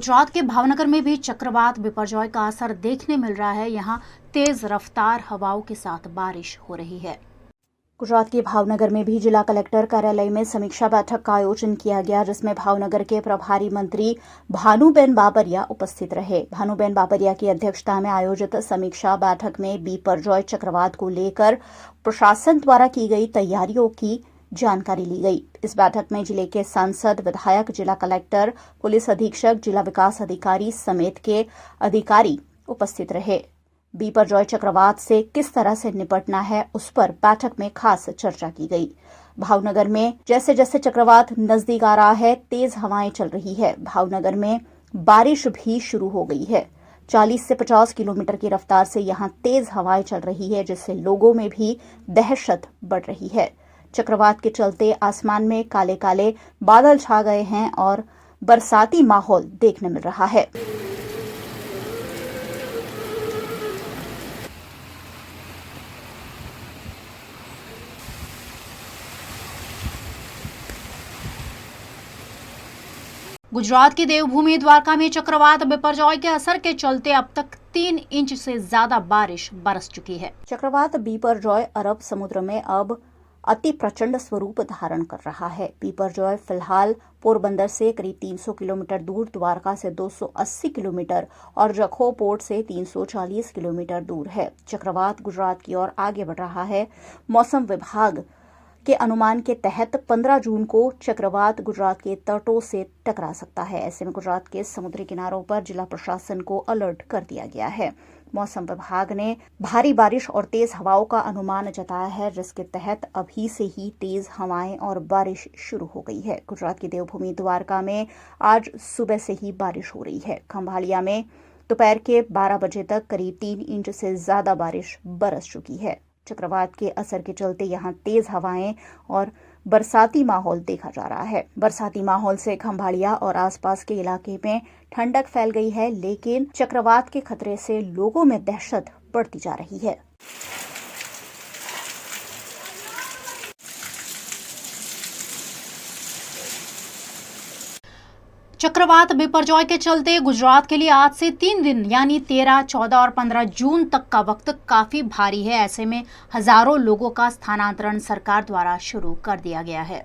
गुजरात के भावनगर में भी चक्रवात बिपरजॉय का असर देखने मिल रहा है। यहाँ तेज रफ्तार हवाओं के साथ बारिश हो रही है। गुजरात के भावनगर में भी जिला कलेक्टर कार्यालय में समीक्षा बैठक का आयोजन किया गया, जिसमें भावनगर के प्रभारी मंत्री भानुबेन बाबरिया उपस्थित रहे। भानुबेन बाबरिया की अध्यक्षता में आयोजित समीक्षा बैठक में बिपरजॉय चक्रवात को लेकर प्रशासन द्वारा की गई तैयारियों की जानकारी ली गई। इस बैठक में जिले के सांसद, विधायक, जिला कलेक्टर, पुलिस अधीक्षक, जिला विकास अधिकारी समेत के अधिकारी उपस्थित रहे। बिपरजॉय चक्रवात से किस तरह से निपटना है, उस पर बैठक में खास चर्चा की गई। भावनगर में जैसे जैसे चक्रवात नजदीक आ रहा है, तेज हवाएं चल रही है। भावनगर में बारिश भी शुरू हो गई है। 40 से 50 किलोमीटर की रफ्तार से यहां तेज हवाएं चल रही है, जिससे लोगों में भी दहशत बढ़ रही है। चक्रवात के चलते आसमान में काले काले बादल छा गए हैं और बरसाती माहौल देखने मिल रहा है। गुजरात की देवभूमि द्वारका में चक्रवात बिपरजॉय के असर के चलते अब तक 3 इंच से ज्यादा बारिश बरस चुकी है। चक्रवात बिपरजॉय अरब समुद्र में अब अति प्रचंड स्वरूप धारण कर रहा है। बिपरजॉय फिलहाल पोरबंदर से करीब 300 किलोमीटर दूर, द्वारका से 280 किलोमीटर और जखौ पोर्ट से 340 किलोमीटर दूर है। चक्रवात गुजरात की ओर आगे बढ़ रहा है। मौसम विभाग के अनुमान के तहत 15 जून को चक्रवात गुजरात के तटों से टकरा सकता है। ऐसे में गुजरात के समुद्री किनारों पर जिला प्रशासन को अलर्ट कर दिया गया है। मौसम विभाग ने भारी बारिश और तेज हवाओं का अनुमान जताया है, जिसके तहत अभी से ही तेज हवाएं और बारिश शुरू हो गई है। गुजरात की देवभूमि द्वारका में आज सुबह से ही बारिश हो रही है। खंभालिया में दोपहर के 12 बजे तक करीब 3 इंच से ज्यादा बारिश बरस चुकी है। चक्रवात के असर के चलते यहां तेज हवाएं और बरसाती माहौल देखा जा रहा है। बरसाती माहौल से खंभालिया और आसपास के इलाके में ठंडक फैल गई है, लेकिन चक्रवात के खतरे से लोगों में दहशत बढ़ती जा रही है। चक्रवात बिपरजॉय के चलते गुजरात के लिए आज से 3 दिन यानी 13, 14 और 15 जून तक का वक्त काफी भारी है। ऐसे में हजारों लोगों का स्थानांतरण सरकार द्वारा शुरू कर दिया गया है।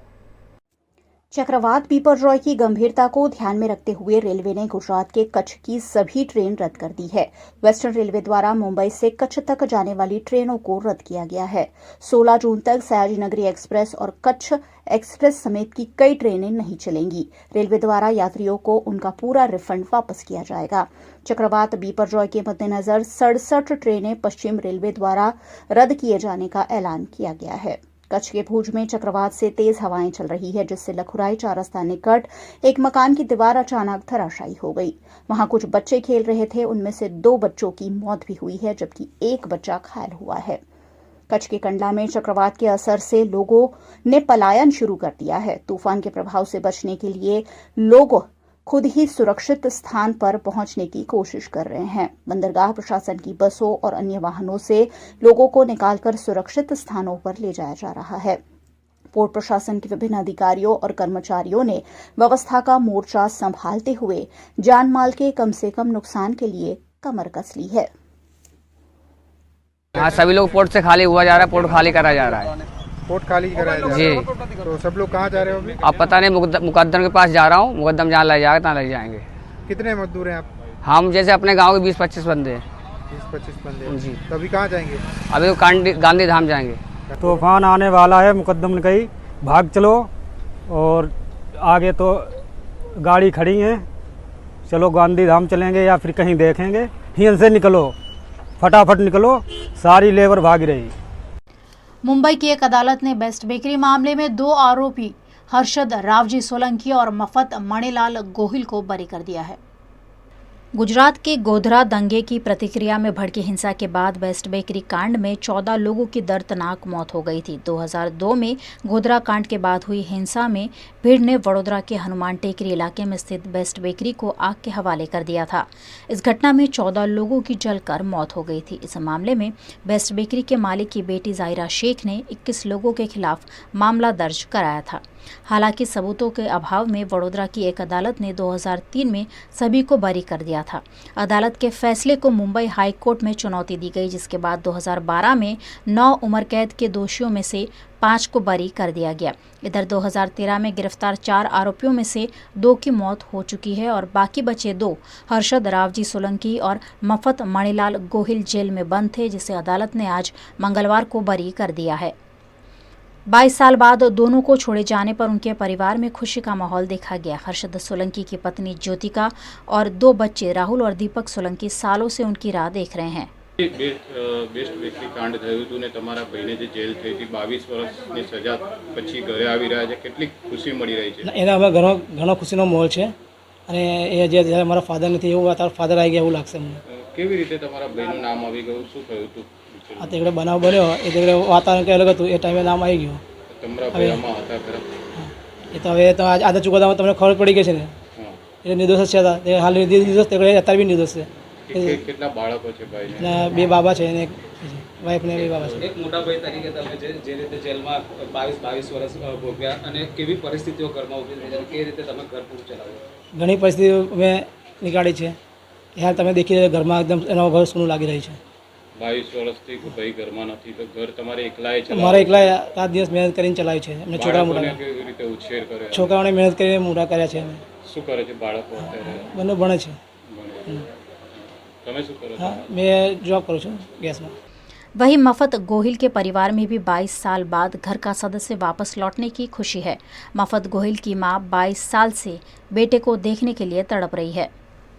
चक्रवात बिपरजॉय की गंभीरता को ध्यान में रखते हुए रेलवे ने गुजरात के कच्छ की सभी ट्रेन रद्द कर दी है। वेस्टर्न रेलवे द्वारा मुंबई से कच्छ तक जाने वाली ट्रेनों को रद्द किया गया है। 16 जून तक सयाजी नगरी एक्सप्रेस और कच्छ एक्सप्रेस समेत की कई ट्रेनें नहीं चलेंगी। रेलवे द्वारा यात्रियों को उनका पूरा रिफंड वापस किया जाएगा। चक्रवात बिपरजॉय के मद्देनजर 67 ट्रेनें पश्चिम रेलवे द्वारा रद्द किए जाने का ऐलान किया गया है। कच्छ के भुज में चक्रवात से तेज हवाएं चल रही है, जिससे लखुराई 4 रास्ता निकट एक मकान की दीवार अचानक धराशायी हो गई। वहां कुछ बच्चे खेल रहे थे, उनमें से 2 बच्चों की मौत भी हुई है, जबकि 1 बच्चा घायल हुआ है। कच्छ के कंडला में चक्रवात के असर से लोगों ने पलायन शुरू कर दिया है। तूफान के प्रभाव से बचने के लिए लोग खुद ही सुरक्षित स्थान पर पहुंचने की कोशिश कर रहे हैं। बंदरगाह प्रशासन की बसों और अन्य वाहनों से लोगों को निकालकर सुरक्षित स्थानों पर ले जाया जा रहा है। पोर्ट प्रशासन के विभिन्न अधिकारियों और कर्मचारियों ने व्यवस्था का मोर्चा संभालते हुए जान माल के कम से कम नुकसान के लिए कमर कस ली है। हाँ, सभी लोग पोर्ट से खाली हुआ जा रहा है, पोर्ट खाली करा जा रहा है। पोर्ट खाली कराया जा रहा है। तो सब लोग कहाँ जा रहे हो अभी? अब पता नहीं, मुकद्दम के पास जा रहा हूँ। मुकद्दम जहाँ ले जाएगा तहाँ ले जाएंगे। कितने मजदूर हैं आप? हम जैसे अपने गांव के 20-25 बंदे हैं। 20-25 बंदे जी। तो अभी कहाँ जाएंगे? अभी तो गांधी धाम जाएंगे। तूफान आने वाला है, मुकद्दम ने कही भाग चलो, और आगे तो गाड़ी खड़ी है, चलो गांधी धाम चलेंगे या फिर कहीं देखेंगे। हियन से निकलो, फटाफट निकलो, सारी लेबर भाग रही। मुंबई की एक अदालत ने बेस्ट बेकरी मामले में 2 आरोपी हर्षद रावजी सोलंकी और मफत मणिलाल गोहिल को बरी कर दिया है। गुजरात के गोधरा दंगे की प्रतिक्रिया में भड़की हिंसा के बाद बेस्ट बेकरी कांड में 14 लोगों की दर्दनाक मौत हो गई थी। 2002 में गोधरा कांड के बाद हुई हिंसा में भीड़ ने वडोदरा के हनुमान टेकरी इलाके में स्थित बेस्ट बेकरी को आग के हवाले कर दिया था। इस घटना में 14 लोगों की जलकर मौत हो गई थी। इस मामले में बेस्ट बेकरी के मालिक की बेटी जायरा शेख ने 21 लोगों के खिलाफ मामला दर्ज कराया था। हालांकि सबूतों के अभाव में वडोदरा की एक अदालत ने 2003 में सभी को बरी कर दिया था। अदालत के फैसले को मुंबई हाई कोर्ट में चुनौती दी गई, जिसके बाद 2012 में 9 उम्र कैद के दोषियों में से 5 को बरी कर दिया गया। इधर 2013 में गिरफ्तार 4 आरोपियों में से 2 की मौत हो चुकी है और बाकी बचे 2 हर्षद रावजी सोलंकी और मफत मणिलाल गोहिल जेल में बंद थे, जिसे अदालत ने आज मंगलवार को बरी कर दिया है। 22 साल बाद दोनों को छोड़े जाने पर उनके परिवार में खुशी का माहौल देखा गया। हर्षद सोलंकी की पत्नी ज्योतिका और 2 बच्चे राहुल और दीपक सोलंकी सालों से उनकी राह देख रहे हैं। બેસ્ટ બેકરી કાંડ થયું હતું ને તમારા ભાઈને જે જેલ થઈ હતી 22 વર્ષની સજા પછી ઘરે આવી રહ્યા છે, કેટલી ખુશી મળી રહી છે? એના અમે ઘણો ખુશીનો માહોલ છે અને એ જે જ્યારે મારા ફાધર નથી એવું તારા ફાધર આવી ગયા એવું લાગશે અમને। કેવી રીતે તમારા ભાઈનું નામ આવી ગયું, શું થયું હતું? આ તે બનાવ બન્યો એ તે વાતાવરણ કંઈ અલગ હતું, એ ટાઈમે નામ આવી ગયું। તમારા ભાઈ આમાં હતા ખરા? એ તો હવે તો આદા ચુકાદામાં તમને ખબર પડી ગઈ છે ને, હા, એ નિર્દોષ જ હતા, તે હાલ નિર્દોષ તે અત્યારે બી નિર્દોષ છે। કેટલા બાળકો છે ભાઈને? અને 2 બાબા છે અને વાઈફ ને 2 બાબા છે। એક મોટા ભાઈ તરીકે તમે જે રીતે જેલમાં 22 વર્ષ ભોગવ્યા અને કેવી પરિસ્થિતિઓ ઘરમાં ઊભી થઈ છે, કેવી રીતે તમે ઘર પૂરું ચલાવ્યું? ઘણી પરિસ્થિતિઓ અમે નીકાળી છે। હાલ તમે દેખી રહ્યા ઘરમાં એકદમ એનો ઘર સૂનું લાગી રહી છે। 22 વર્ષથી ભાઈ ઘરમાં નથી તો ઘર તમારે એકલાએ મારે ચલાવવું? એકલા રાત દિવસ મહેનત કરીને ચલાવ્યું છે। એમને છોકરા બાળકોને મોટા કેવી રીતે ઉછેર કર્યો? છોકરાઓને મહેનત કરીને મોટા કર્યા છે અમે। શું કરે છે બાળકો અત્યારે? બંને ભણે છે। ભણે. તમે શું કરો છો? हाँ मैं जॉब करूँ छूँ गैस में। वहीं मफत गोहिल के परिवार में भी 22 साल बाद घर का सदस्य वापस लौटने की खुशी है। मफत गोहिल की मां 22 साल से बेटे को देखने के लिए तड़प रही है।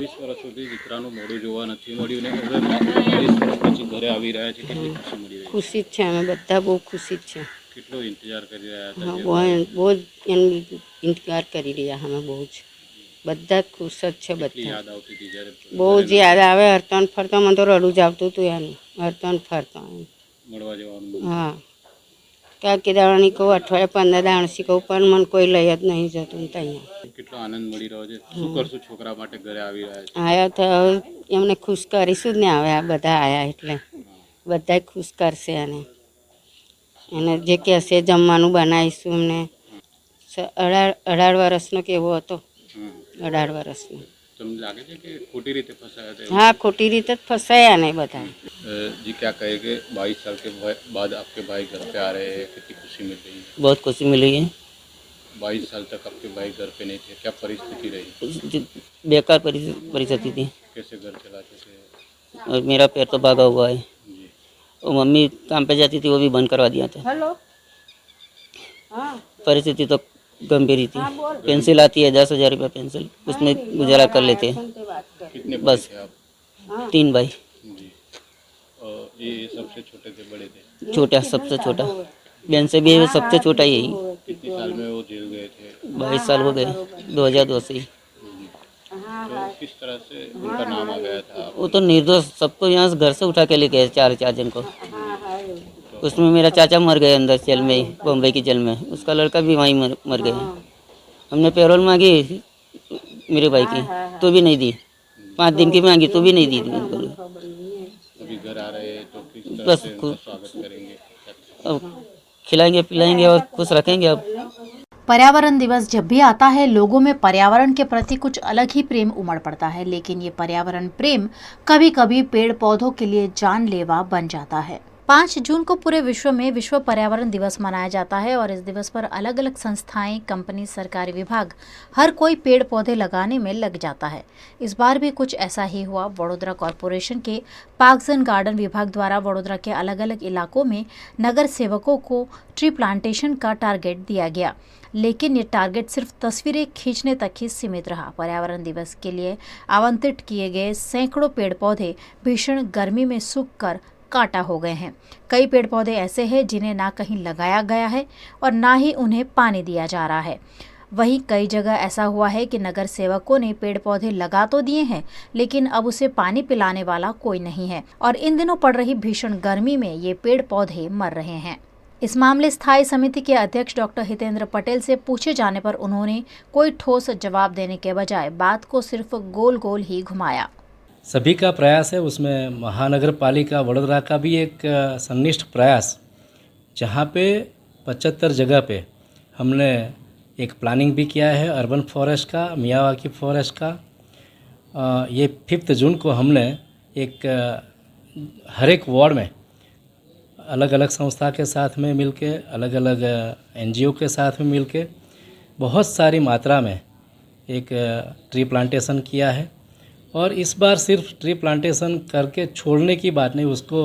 20 વર્ષ સુધી દીકરાનું મોઢું જોવા નથી મળ્યું ને હવે 22 વર્ષ પછી ઘરે આવી રહ્યા છે, કેટલી ખુશી મળી રહી છે? ખુશી જ છે, અમે બધા બહુ ખુશી જ છે। કેટલો ઇંતજાર કરી રહ્યા હતા? હા, જે બહુ જ એનો ઇંતજાર કરી રહ્યા અમે બહુ જ બધા જ ખુશ જ છે કેટલી બધા। યાદ આવતી હતી જ્યારે બહુ જ યાદ આવે, હરતાન ફરતા મને તો રડું જ આવતું હતું એનું, હરતાન ફરતા। મળવા જવાનું? હા, કાકી દાડાની કહું, અઠવાડિયે 15 દાણસી કહું, પણ મને કોઈ લઈ જ નહીં જતું ને ત્યાં કેટલો આનંદ મળી રહ્યો છે? શું કરશું છોકરા માટે ઘરે આવી રહ્યા છે? આવ્યા તો હવે એમને ખુશ કરીશું જ ને। હવે આ બધા આવ્યા એટલે બધા ખુશ કરશે એને જે કહેશે જમવાનું બનાવીશું એમને। 18 વર્ષનો કેવો હતો, 18 વર્ષનો। તમને લાગે છે કે ખોટી રીતે ફસાયા હતા? हाँ खोटी रीते फंसाया नहीं बता। जी क्या कहेंगे 22 साल के बाद आपके भाई घर पे आ रहे हैं, कितनी खुशी मिल रही है? बहुत खुशी मिली है। 22 साल तक आपके भाई घर पे नहीं थे, क्या परिस्थिति रही? बेकार परिस्थिति थी कैसे घर चलाते थे? और मेरा पैर तो भागा हुआ है। जी, और मम्मी काम पे जाती थी, वो भी बंद करवा दिया था। परिस्थिति तो गंभीर ही थी। पेंसिल आती है 10,000 रुपये पेंसिल, उसमें गुजारा कर लेते हैं। कितने बस। भाई थे आप? 3 भाई। जी, और ये सबसे छोटे थे बड़े थे? छोटा, सबसे छोटा। बहन से भी सबसे छोटा यही। कितने साल में वो जेल गए थे? 22 साल हो गए, 2002 से ही। तो किस तरह से उनका नाम आ गया था? वो तो निर्दोष, सबको यहाँ से घर से उठा के लेके गए 4 जन को। उसमें मेरा चाचा मर गए अंदर जेल में ही, बम्बई की जेल में। उसका लड़का भी वहीं मर गया। हमने पैरोल मांगी मेरे भाई की तो भी नहीं दी, 5 दिन की मांगी तो भी नहीं दी। अभी घर आ रहे हैं तो किस तरह बस से उनका स्वागत करेंगे? अब खिलाएंगे पिलाएंगे और खुश रखेंगे। अब पर्यावरण दिवस जब भी आता है, लोगों में पर्यावरण के प्रति कुछ अलग ही प्रेम उमड़ पड़ता है, लेकिन ये पर्यावरण प्रेम कभी कभी पेड़ पौधों के लिए जानलेवा बन जाता है। 5 जून को पूरे विश्व में विश्व पर्यावरण दिवस मनाया जाता है और इस दिवस पर अलग अलग संस्थाएं, कंपनी, सरकारी विभाग हर कोई पेड़ पौधे लगाने में लग जाता है। इस बार भी कुछ ऐसा ही हुआ। वडोदरा कॉरपोरेशन के पार्क्स एंड गार्डन विभाग द्वारा वडोदरा के अलग अलग इलाकों में नगर सेवकों को ट्री प्लांटेशन का टारगेट दिया गया, लेकिन ये टारगेट सिर्फ तस्वीरें खींचने तक ही सीमित रहा। पर्यावरण दिवस के लिए आवंटित किए गए सैकड़ों पेड़ पौधे भीषण गर्मी में सूखकर काटा हो गए हैं। कई पेड़ पौधे ऐसे हैं जिन्हें ना कहीं लगाया गया है और ना ही उन्हें पानी दिया जा रहा है। वहीं कई जगह ऐसा हुआ है कि नगर सेवकों ने पेड़ पौधे लगा तो दिए हैं, लेकिन अब उसे पानी पिलाने वाला कोई नहीं है और इन दिनों पड़ रही भीषण गर्मी में ये पेड़ पौधे मर रहे हैं। इस मामले स्थायी समिति के अध्यक्ष डॉक्टर हितेंद्र पटेल से पूछे जाने पर उन्होंने कोई ठोस जवाब देने के बजाय बात को सिर्फ गोल गोल ही घुमाया। सभी का प्रयास है, उसमें महानगर पालिका वडोदरा का भी एक सन्निष्ठ प्रयास, जहाँ पे 75 जगह पे हमने एक प्लानिंग भी किया है अर्बन फॉरेस्ट का, मियावाकी फॉरेस्ट का। ये 5 जून को हमने एक हर एक वार्ड में अलग अलग संस्था के साथ में मिलके, अलग अलग NGO के साथ में मिलके बहुत सारी मात्रा में एक ट्री प्लांटेशन किया है। और इस बार सिर्फ ट्री प्लांटेशन करके छोड़ने की बात नहीं, उसको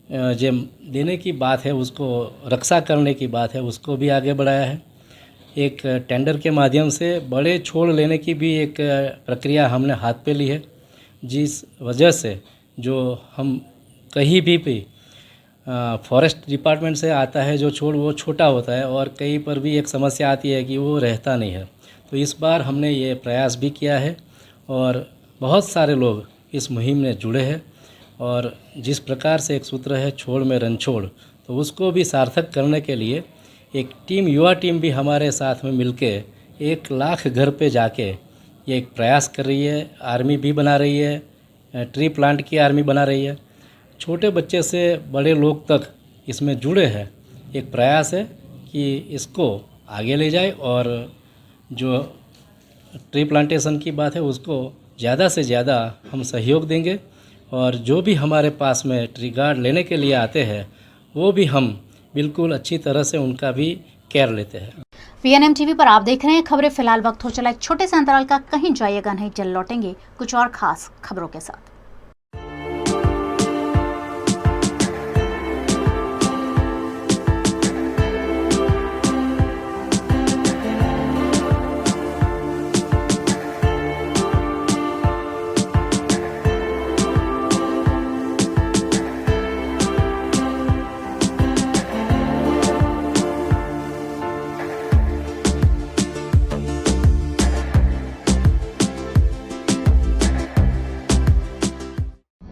जो देने की बात है, उसको रक्षा करने की बात है, उसको भी आगे बढ़ाया है। एक टेंडर के माध्यम से बड़े छोड़ लेने की भी एक प्रक्रिया हमने हाथ पे ली है, जिस वजह से जो हम कहीं भी फॉरेस्ट डिपार्टमेंट से आता है जो छोड़, वो छोटा होता है और कहीं पर भी एक समस्या आती है कि वो रहता नहीं है। तो इस बार हमने ये प्रयास भी किया है और बहुत सारे लोग इस मुहिम में जुड़े हैं। और जिस प्रकार से एक सूत्र है छोड़ में रन छोड़, तो उसको भी सार्थक करने के लिए एक टीम, युवा टीम भी हमारे साथ में मिलके 1 लाख घर पे जाके ये एक प्रयास कर रही है। आर्मी भी बना रही है, ट्री प्लांट की आर्मी बना रही है। छोटे बच्चे से बड़े लोग तक इसमें जुड़े हैं। एक प्रयास है कि इसको आगे ले जाए और जो ट्री प्लांटेशन की बात है उसको ज़्यादा से ज़्यादा हम सहयोग देंगे। और जो भी हमारे पास में ट्री गार्ड लेने के लिए आते हैं वो भी हम बिल्कुल अच्छी तरह से उनका भी केयर लेते हैं। VNM TV पर आप देख रहे हैं खबरें। फिलहाल वक्त हो चला एक छोटे से अंतराल का, कहीं जाइएगा नहीं, जल्द लौटेंगे कुछ और खास खबरों के साथ।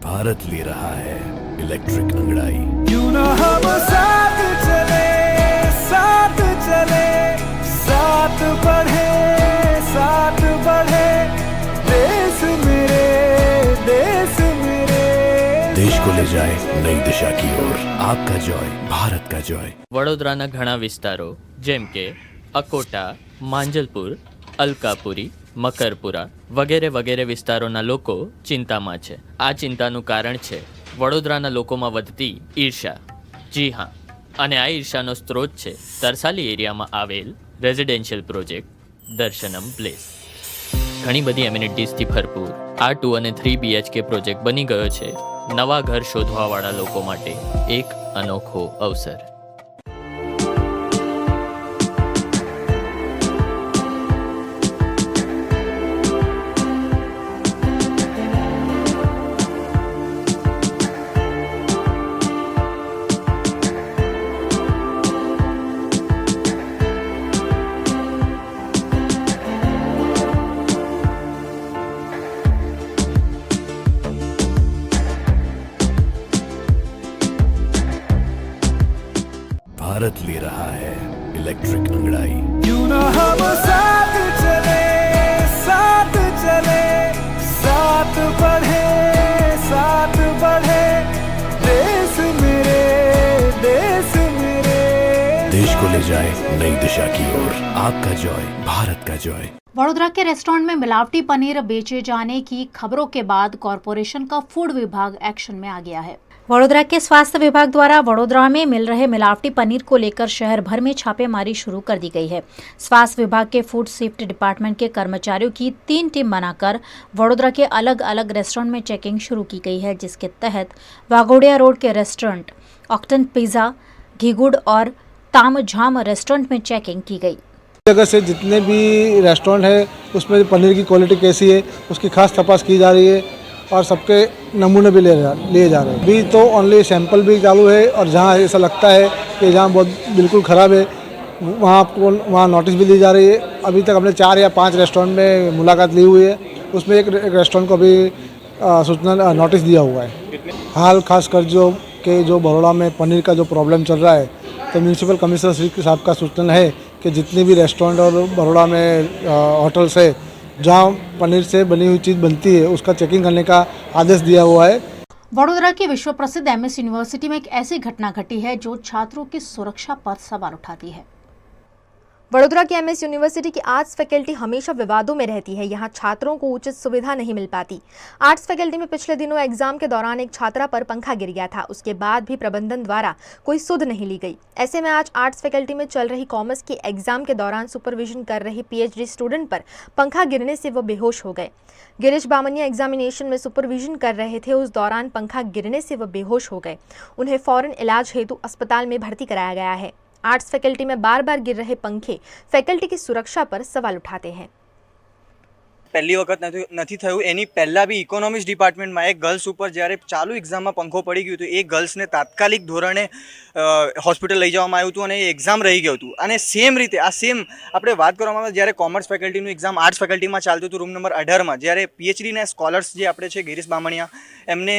भारत ले रहा है इलेक्ट्रिक अंगड़ाई। क्यों ना हम साथ चले, साथ चले, साथ बढ़े, साथ बढ़े, देश मेरे, देश मेरे। देश को ले जाए नई दिशा की ओर। आपका जॉय, भारत का जॉय। વડોદરાના ઘણા વિસ્તારો જેમ કે અકોટા, માંજલપુર, અલકાપુરી, મકરપુરા વગેરે વગેરે વિસ્તારોના લોકો ચિંતામાં છે। આ ચિંતાનું કારણ છે વડોદરાના લોકોમાં વધતી ઈર્ષા। જી હા, અને આ ઈર્ષાનો સ્ત્રોત છે તરસાલી એરિયામાં આવેલ રેઝિડેન્શિયલ પ્રોજેક્ટ દર્શનમ પ્લેસ। ઘણી બધી એમિનિટીઝથી ભરપૂર આ 2 અને 3 BHK પ્રોજેક્ટ બની ગયો છે નવા ઘર શોધવાવાળા લોકો માટે એક અનોખો અવસર। भारत ले रहा है इलेक्ट्रिक अंगड़ाई। क्यों ना हम साथ चले, साथ चले, साथ बढ़े, साथ बढ़े, देश मेरे, देश मेरे। देश को ले जाए नई दिशा की ओर। आपका जॉय, भारत का जॉय। वडोदरा के रेस्टोरेंट में मिलावटी पनीर बेचे जाने की खबरों के बाद कॉरपोरेशन का फूड विभाग एक्शन में आ गया है। वडोदरा के स्वास्थ्य विभाग द्वारा वडोदरा में मिल रहे मिलावटी पनीर को लेकर शहर भर में छापेमारी शुरू कर दी गई है। स्वास्थ्य विभाग के फूड सेफ्टी डिपार्टमेंट के कर्मचारियों की 3 टीम बनाकर वडोदरा के अलग अलग रेस्टोरेंट में चेकिंग शुरू की गई है, जिसके तहत वाघोडिया रोड के रेस्टोरेंट ऑक्टन पिज्जा, घीगुड और तामझाम रेस्टोरेंट में चेकिंग की गई। जगह से जितने भी रेस्टोरेंट है उसमें पनीर की क्वालिटी कैसी है उसकी खास तपास की जा रही है और सबके नमूने भी लिए जा रहे हैं। अभी तो ओनली सैंपल भी चालू है और जहाँ ऐसा लगता है कि जहाँ बहुत बिल्कुल ख़राब है वहाँ नोटिस भी दी जा रही है। अभी तक हमने 4 या 5 रेस्टोरेंट में मुलाकात ली हुई है, उसमें एक रेस्टोरेंट को अभी सूचना नोटिस दिया हुआ है। हाल खासकर जो बड़ौदा में पनीर का जो प्रॉब्लम चल रहा है, तो म्यूनसिपल कमिश्नर श्री साहब का सूचना है कि जितनी भी रेस्टोरेंट और बड़ौदा में होटल्स है जहाँ पनीर से बनी हुई चीज़ बनती है उसका चेकिंग करने का आदेश दिया हुआ है। वडोदरा की विश्व प्रसिद्ध एमएस यूनिवर्सिटी में एक ऐसी घटना घटी है जो छात्रों की सुरक्षा पर सवाल उठाती है। वडोदरा की एमएस यूनिवर्सिटी की आर्ट्स फैकल्टी हमेशा विवादों में रहती है। यहाँ छात्रों को उचित सुविधा नहीं मिल पाती। आर्ट्स फैकल्टी में पिछले दिनों एग्जाम के दौरान एक छात्रा पर पंखा गिर गया था। उसके बाद भी प्रबंधन द्वारा कोई सुध नहीं ली गई। ऐसे में आज आर्ट्स फैकल्टी में चल रही कॉमर्स की एग्जाम के दौरान सुपरविजन कर रही पीएचडी स्टूडेंट पर पंखा गिरने से वो बेहोश हो गए। गिरीश बामनिया एग्जामिनेशन में सुपरविजन कर रहे थे, उस दौरान पंखा गिरने से वो बेहोश हो गए। उन्हें फौरन इलाज हेतु अस्पताल में भर्ती कराया गया है। आर्ट्स फैकल्टी में बार बार गिर रहे पंखे फैकल्टी की सुरक्षा पर सवाल उठाते हैं। પહેલી વખત નથી થયું, એની પહેલાં બી ઇકોનોમિક્સ ડિપાર્ટમેન્ટમાં એક ગર્લ્સ ઉપર જ્યારે ચાલુ એક્ઝામમાં પંખો પડી ગયું હતું, એ ગર્લ્સને તાત્કાલિક ધોરણે હોસ્પિટલ લઈ જવામાં આવ્યું હતું અને એ એક્ઝામ રહી ગયું હતું. અને સેમ રીતે આ સેમ આપણે વાત કરવામાં આવે જ્યારે કોમર્સ ફેકલ્ટીનું એક્ઝામ આર્ટ્સ ફેકલ્ટીમાં ચાલતું હતું રૂમ નંબર 18માં, જ્યારે પીએચડીના સ્કોલર્સ જે આપણે છે ગિરીશ બામણિયા એમને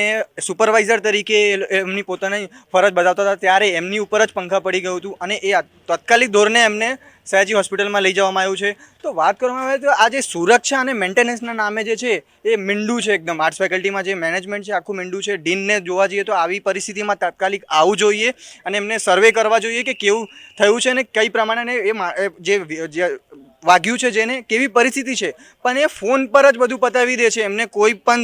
સુપરવાઇઝર તરીકે એમની પોતાની ફરજ બજાવતા હતા, ત્યારે એમની ઉપર જ પંખા પડી ગયું હતું અને એ તાત્કાલિક ધોરણે એમને સયાજી હોસ્પિટલમાં લઈ જવામાં આવ્યું છે. તો વાત કરવામાં આવે તો આ જે સુરક્ષા અને મેન્ટેનન્સના નામે જે છે એ મીંડું છે એકદમ. આર્ટ્સ ફેકલ્ટીમાં જે મેનેજમેન્ટ છે આખું મીંડું છે. ડીનને જોવા જઈએ તો આવી પરિસ્થિતિમાં તાત્કાલિક આવવું જોઈએ અને એમને સર્વે કરવા જોઈએ કે કેવું થયું છે અને કઈ પ્રમાણે એ જે વાગ્યું છે જેને કેવી પરિસ્થિતિ છે. પણ એ ફોન પર જ બધું પતાવી દે છે. એમને કોઈ પણ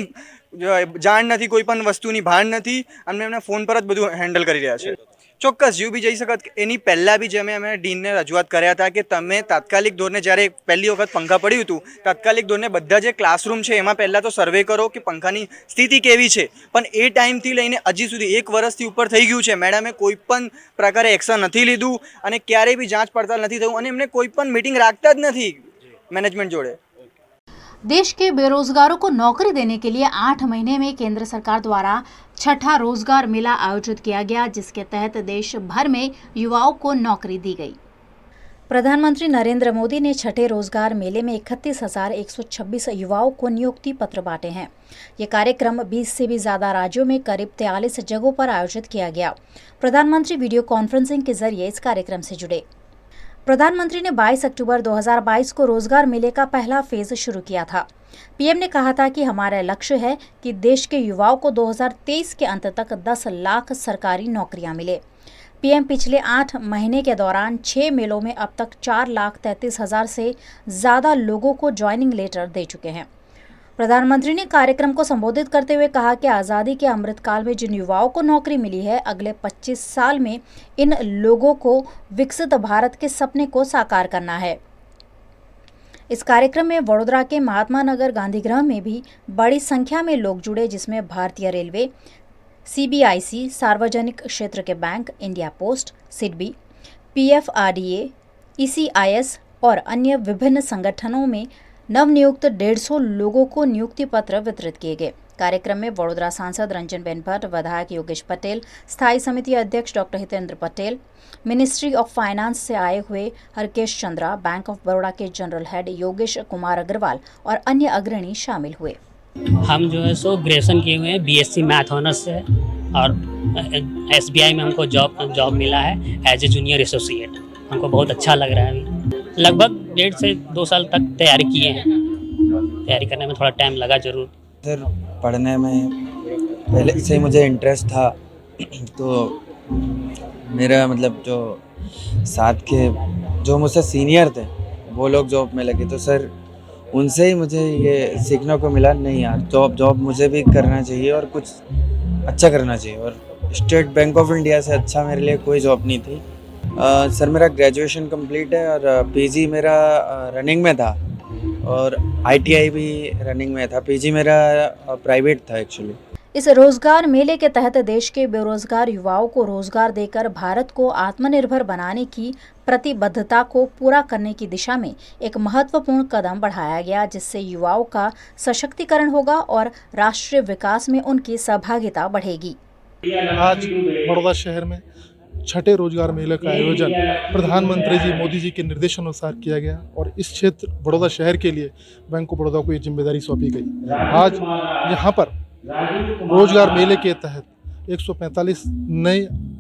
જાણ નથી, કોઈ પણ વસ્તુની ભાન નથી અને એમને ફોન પર જ બધું હેન્ડલ કરી રહ્યા છે. ચોક્કસ જીવ બી જઈ શકત. એની પહેલાં બી જે અમે ડીનને રજૂઆત કર્યા હતા કે તમે તાત્કાલિક ધોરણે જ્યારે પહેલી વખત પંખા પડ્યું હતું, તાત્કાલિક ધોરણે બધા જે ક્લાસરૂમ છે એમાં પહેલાં તો સર્વે કરો કે પંખાની સ્થિતિ કેવી છે. પણ એ ટાઈમથી લઈને હજી સુધી 1 વર્ષથી ઉપર થઈ ગયું છે. મેડમે કોઈ પણ પ્રકારે એક્શન નથી લીધું અને ક્યારેય બી જાંચ પડતાલ નથી થયું અને એમને કોઈ પણ મીટિંગ રાખતા જ નથી मैनेजमेंट जोड़े। देश के बेरोजगारों को नौकरी देने के लिए 8 महीने में केंद्र सरकार द्वारा 6ठा रोजगार मेला आयोजित किया गया, जिसके तहत देश भर में युवाओं को नौकरी दी गई। प्रधानमंत्री नरेंद्र मोदी ने 6ठे रोजगार मेले में 31,126 युवाओं को नियुक्ति पत्र बांटे हैं। ये कार्यक्रम 20 से भी ज्यादा राज्यों में करीब 43 जगहों पर आयोजित किया गया। प्रधानमंत्री वीडियो कॉन्फ्रेंसिंग के जरिए इस कार्यक्रम से जुड़े। प्रधानमंत्री ने 22 अक्टूबर 2022 को रोजगार मेले का पहला फेज शुरू किया था। पीएम ने कहा था कि हमारा लक्ष्य है कि देश के युवाओं को 2023 के अंत तक 10 लाख सरकारी नौकरियां मिले। पीएम पिछले 8 महीने के दौरान 6 मेलों में अब तक 4,33,000 से ज्यादा लोगों को ज्वाइनिंग लेटर दे चुके हैं। प्रधानमंत्री ने कार्यक्रम को संबोधित करते हुए कहा कि आज़ादी के अमृतकाल में जिन युवाओं को नौकरी मिली है, अगले 25 साल में इन लोगों को विकसित भारत के सपने को साकार करना है। इस कार्यक्रम में वडोदरा के महात्मा नगर गांधी गृह में भी बड़ी संख्या में लोग जुड़े, जिसमें भारतीय रेलवे, CBIC, सार्वजनिक क्षेत्र के bank, India post, SIDBI, PFRDA, ECIS और अन्य विभिन्न संगठनों में नवनियुक्त 150 लोगों को नियुक्ति पत्र वितरित किए गए। कार्यक्रम में वडोदरा सांसद रंजन बेन भट्ट, विधायक योगेश पटेल, स्थायी समिति अध्यक्ष doctor Hitendra Patel, ministry of finance से आए हुए हरकेश चंद्रा, बैंक ऑफ बड़ौदा के जनरल हेड योगेश कुमार अग्रवाल और अन्य अग्रणी शामिल हुए। हम जो है सो ग्रेजुएशन किए हुए हैं BSc मैथ ऑनर्स से, और SBI में हमको जॉब मिला है एज ए जूनियर एसोसिएट। हमको बहुत अच्छा लग रहा है। लगभग 1.5 से 2 साल तक तैयारी किए हैं। तैयारी करने में थोड़ा टाइम लगा जरूर। सर पढ़ने में पहले से मुझे इंटरेस्ट था, तो मेरा मतलब जो साथ के जो मुझसे सीनियर थे वो लोग जॉब में लगे, तो सर उनसे ही मुझे ये सीखने को मिला, नहीं यार जॉब मुझे भी करना चाहिए और कुछ अच्छा करना चाहिए। और स्टेट बैंक ऑफ इंडिया से अच्छा मेरे लिए कोई जॉब नहीं थी। सर मेरा ग्रेजुएशन कंप्लीट है और PG मेरा रनिंग में था और ITI भी रनिंग में था। PG मेरा प्राइवेट था एक्चुअली। इस रोजगार मेले के तहत देश के बेरोजगार युवाओं को रोजगार देकर भारत को आत्मनिर्भर बनाने की प्रतिबद्धता को पूरा करने की दिशा में एक महत्वपूर्ण कदम बढ़ाया गया, जिससे युवाओं का सशक्तिकरण होगा और राष्ट्रीय विकास में उनकी सहभागिता बढ़ेगी। आज बड़ौदा शहर में छठे रोजगार मेले का आयोजन प्रधानमंत्री जी मोदी जी के निर्देशानुसार किया गया और इस क्षेत्र बड़ौदा शहर के लिए बैंक ऑफ बड़ौदा को ये जिम्मेदारी सौंपी गई। आज यहाँ पर रोजगार मेले के तहत 145 नए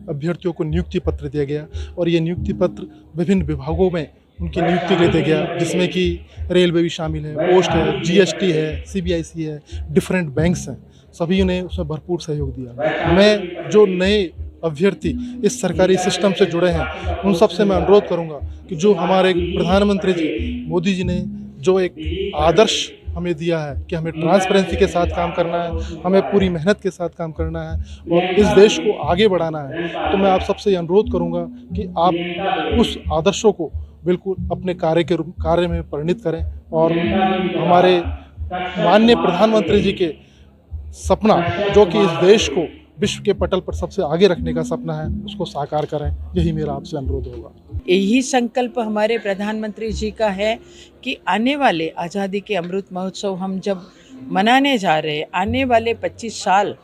अभ्यर्थियों को नियुक्ति पत्र दिया गया और ये नियुक्ति पत्र विभिन्न विभागों में उनकी नियुक्ति के लिए गया, जिसमें कि रेलवे भी शामिल है, पोस्ट है, जीएसटी है, सीबीआईसी है, डिफरेंट बैंक्स हैं, सभी ने उसमें भरपूर सहयोग दिया। मैं जो नए अभ्यर्थी इस सरकारी सिस्टम से जुड़े हैं उन सबसे मैं अनुरोध करूंगा कि जो हमारे प्रधानमंत्री जी मोदी जी ने जो एक आदर्श हमें दिया है कि हमें ट्रांसपेरेंसी के साथ काम करना है, हमें पूरी मेहनत के साथ काम करना है और इस देश को आगे बढ़ाना है, तो मैं आप सबसे अनुरोध करूंगा कि आप उस आदर्शों को बिल्कुल अपने कार्य में परिणित करें और हमारे माननीय प्रधानमंत्री जी के सपना जो कि इस देश को विश्व के पटल पर सबसे आगे रखने का सपना है उसको साकार करें। यही मेरा आपसे अनुरोध होगा। यही संकल्प हमारे प्रधानमंत्री जी का है कि आने वाले आज़ादी के अमृत महोत्सव हम जब मनाने जा रहे हैं, आने वाले 25 साल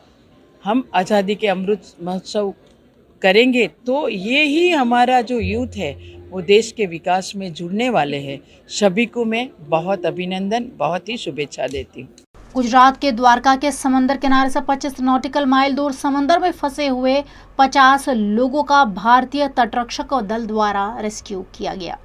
हम आज़ादी के अमृत महोत्सव करेंगे, तो ये ही हमारा जो यूथ है वो देश के विकास में जुड़ने वाले हैं। सभी को मैं बहुत अभिनंदन, बहुत ही शुभेच्छा देती हूँ। गुजरात के द्वारका के समंदर किनारे से 25 नॉटिकल माइल दूर समंदर में फंसे हुए 50 लोगों का भारतीय तटरक्षक दल द्वारा रेस्क्यू किया गया।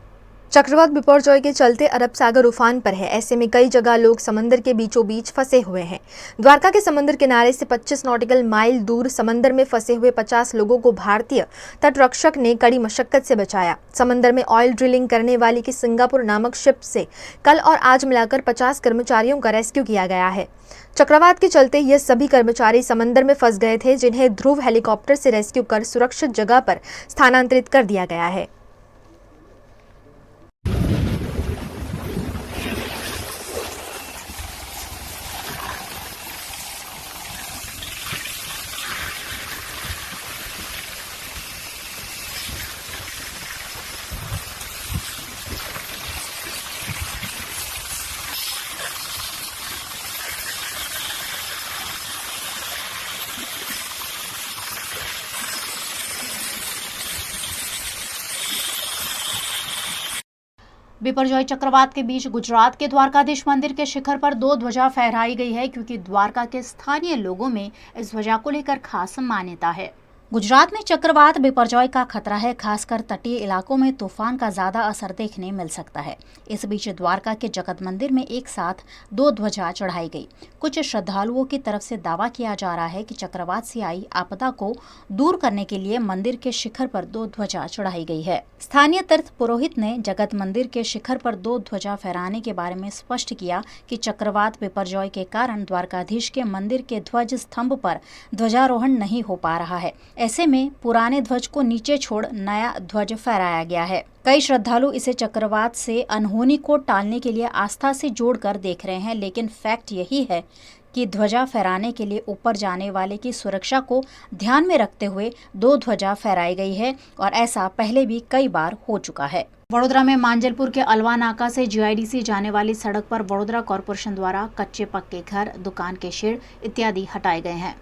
चक्रवात बिपरजॉय के चलते अरब सागर उफान पर है। ऐसे में कई जगह लोग समंदर के बीचों बीच फंसे हुए हैं। द्वारका के समंदर किनारे से 25 नॉटिकल माइल दूर समंदर में फंसे हुए 50 लोगों को भारतीय तटरक्षक ने कड़ी मशक्कत से बचाया। समंदर में ऑयल ड्रिलिंग करने वाली की सिंगापुर नामक शिप से कल और आज मिलाकर 50 कर्मचारियों का रेस्क्यू किया गया है। चक्रवात के चलते ये सभी कर्मचारी समंदर में फंस गए थे, जिन्हें ध्रुव हेलीकॉप्टर से रेस्क्यू कर सुरक्षित जगह पर स्थानांतरित कर दिया गया है। बिपरजॉय चक्रवात के बीच गुजरात के द्वारकाधीश मंदिर के शिखर पर 2 ध्वजा फहराई गई है, क्योंकि द्वारका के स्थानीय लोगों में इस ध्वजा को लेकर खास मान्यता है। गुजरात में चक्रवात बिपरजॉय का खतरा है, खासकर तटीय इलाकों में तूफान का ज्यादा असर देखने मिल सकता है। इस बीच द्वारका के जगत मंदिर में एक साथ 2 ध्वजा चढ़ाई गई। कुछ श्रद्धालुओं की तरफ से दावा किया जा रहा है कि चक्रवात से आई आपदा को दूर करने के लिए मंदिर के शिखर पर 2 ध्वजा चढ़ाई गई है। स्थानीय तीर्थ पुरोहित ने जगत मंदिर के शिखर पर 2 ध्वजा फहराने के बारे में स्पष्ट किया कि चक्रवात बिपरजॉय के कारण द्वारकाधीश के मंदिर के ध्वज स्तंभ पर ध्वजारोहण नहीं हो पा रहा है। ऐसे में पुराने ध्वज को नीचे छोड़ नया ध्वज फहराया गया है। कई श्रद्धालु इसे चक्रवात से अनहोनी को टालने के लिए आस्था से जोड़कर देख रहे हैं, लेकिन फैक्ट यही है कि ध्वजा फहराने के लिए ऊपर जाने वाले की सुरक्षा को ध्यान में रखते हुए 2 ध्वजा फहराई गई है और ऐसा पहले भी कई बार हो चुका है। वडोदरा में मांजलपुर के अलवा नाका से जीआईडीसी जाने वाली सड़क पर वडोदरा कॉरपोरेशन द्वारा कच्चे पक्के घर, दुकान के शेड इत्यादि हटाए गए हैं।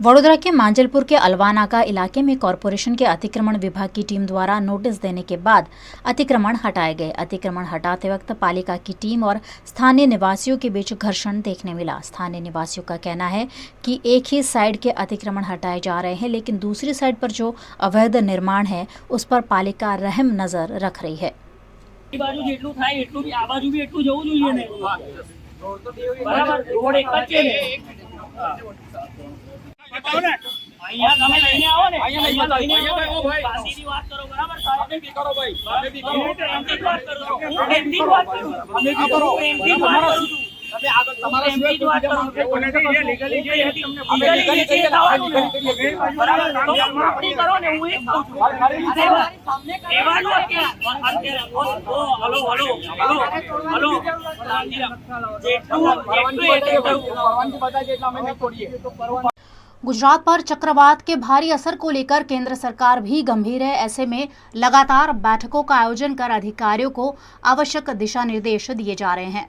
वडोदरा के मांजलपुर के अलवानाका इलाके में कॉरपोरेशन के अतिक्रमण विभाग की टीम द्वारा नोटिस देने के बाद अतिक्रमण हटाए गए। अतिक्रमण हटाते वक्त पालिका की टीम और स्थानीय निवासियों के बीच घर्षण देखने मिला। स्थानीय निवासियों का कहना है कि एक ही साइड के अतिक्रमण हटाए जा रहे हैं, लेकिन दूसरी साइड पर जो अवैध निर्माण है उस पर पालिका रहम नजर रख रही है। गुजरात पर चक्रवात के भारी असर को लेकर केंद्र सरकार भी गंभीर है। ऐसे में लगातार बैठकों का आयोजन कर अधिकारियों को आवश्यक दिशा निर्देश दिए जा रहे हैं।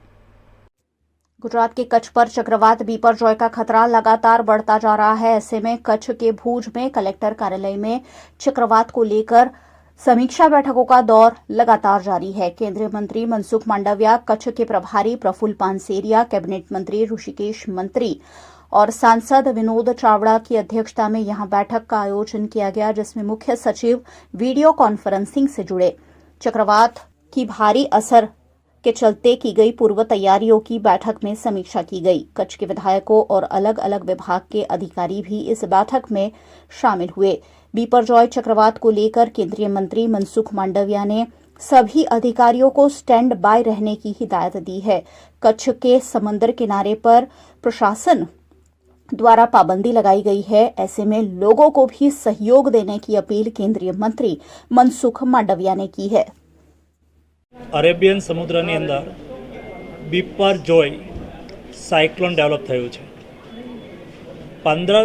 गुजरात के कच्छ पर चक्रवात बिपरजॉय का खतरा लगातार बढ़ता जा रहा है। ऐसे में कच्छ के भुज में कलेक्टर कार्यालय में चक्रवात को लेकर समीक्षा बैठकों का दौर लगातार जारी है। केंद्रीय मंत्री मनसुख मांडविया, कच्छ के प्रभारी प्रफुल्ल पानसेरिया, कैबिनेट मंत्री ऋषिकेश मंत्री और सांसद विनोद चावड़ा की अध्यक्षता में यहां बैठक का आयोजन किया गया, जिसमें मुख्य सचिव वीडियो कॉन्फ्रेंसिंग से जुड़े। चक्रवात की भारी असर के चलते की गई पूर्व तैयारियों की बैठक में समीक्षा की गई। कच्छ के विधायकों और अलग अलग विभाग के अधिकारी भी इस बैठक में शामिल हुए। बिपरजॉय चक्रवात को लेकर केंद्रीय मंत्री मनसुख मांडविया ने सभी अधिकारियों को स्टैंड बाय रहने की हिदायत दी है। कच्छ के समंदर किनारे पर प्रशासन द्वारा पाबंदी लगाई गई है। ऐसे में लोगों को भी सहयोग देने की अपील केंद्रीय मंत्री मनसुख मांडविया ने की है। અરેબિયન સમુદ્રની અંદર બિપરજોય સાયક્લોન ડેવલપ થયું છે. 15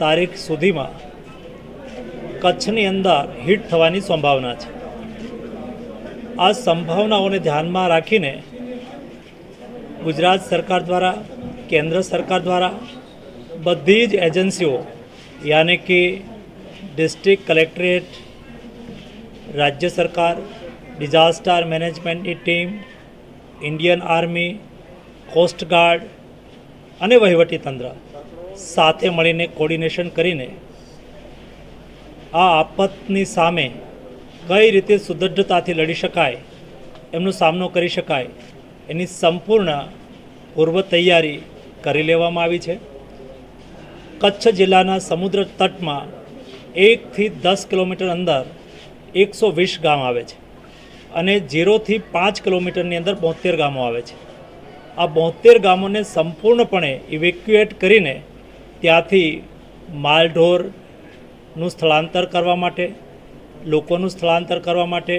તારીખ સુધીમાં કચ્છની અંદર હિટ થવાની સંભાવના છે. આ સંભાવનાઓને ધ્યાનમાં રાખીને ગુજરાત સરકાર દ્વારા, કેન્દ્ર સરકાર દ્વારા બધી જ એજન્સીઓ યાની કે ડિસ્ટ્રિક્ટ કલેક્ટરેટ, રાજ્ય સરકાર, ડિઝાસ્ટર મેનેજમેન્ટની team, Indian army, coast guard અને વહીવટીતંત્ર સાથે મળીને કોર્ડિનેશન કરીને આ આફતની સામે કઈ રીતે સુદૃઢતાથી લડી શકાય, એમનો સામનો કરી શકાય, એની સંપૂર્ણ પૂર્વ તૈયારી કરી લેવામાં આવી છે. કચ્છ જિલ્લાના સમુદ્ર તટમાં 1 થી 10 કિલોમીટર અંદર 120 ગામ આવે છે અને 0 થી 5 કિલોમીટરની અંદર 72 ગામો આવે છે. આ 72 ગામોને સંપૂર્ણપણે ઇવેક્યુએટ કરીને ત્યાંથી માલઢોરનું સ્થળાંતર કરવા માટે, લોકોનું સ્થળાંતર કરવા માટે,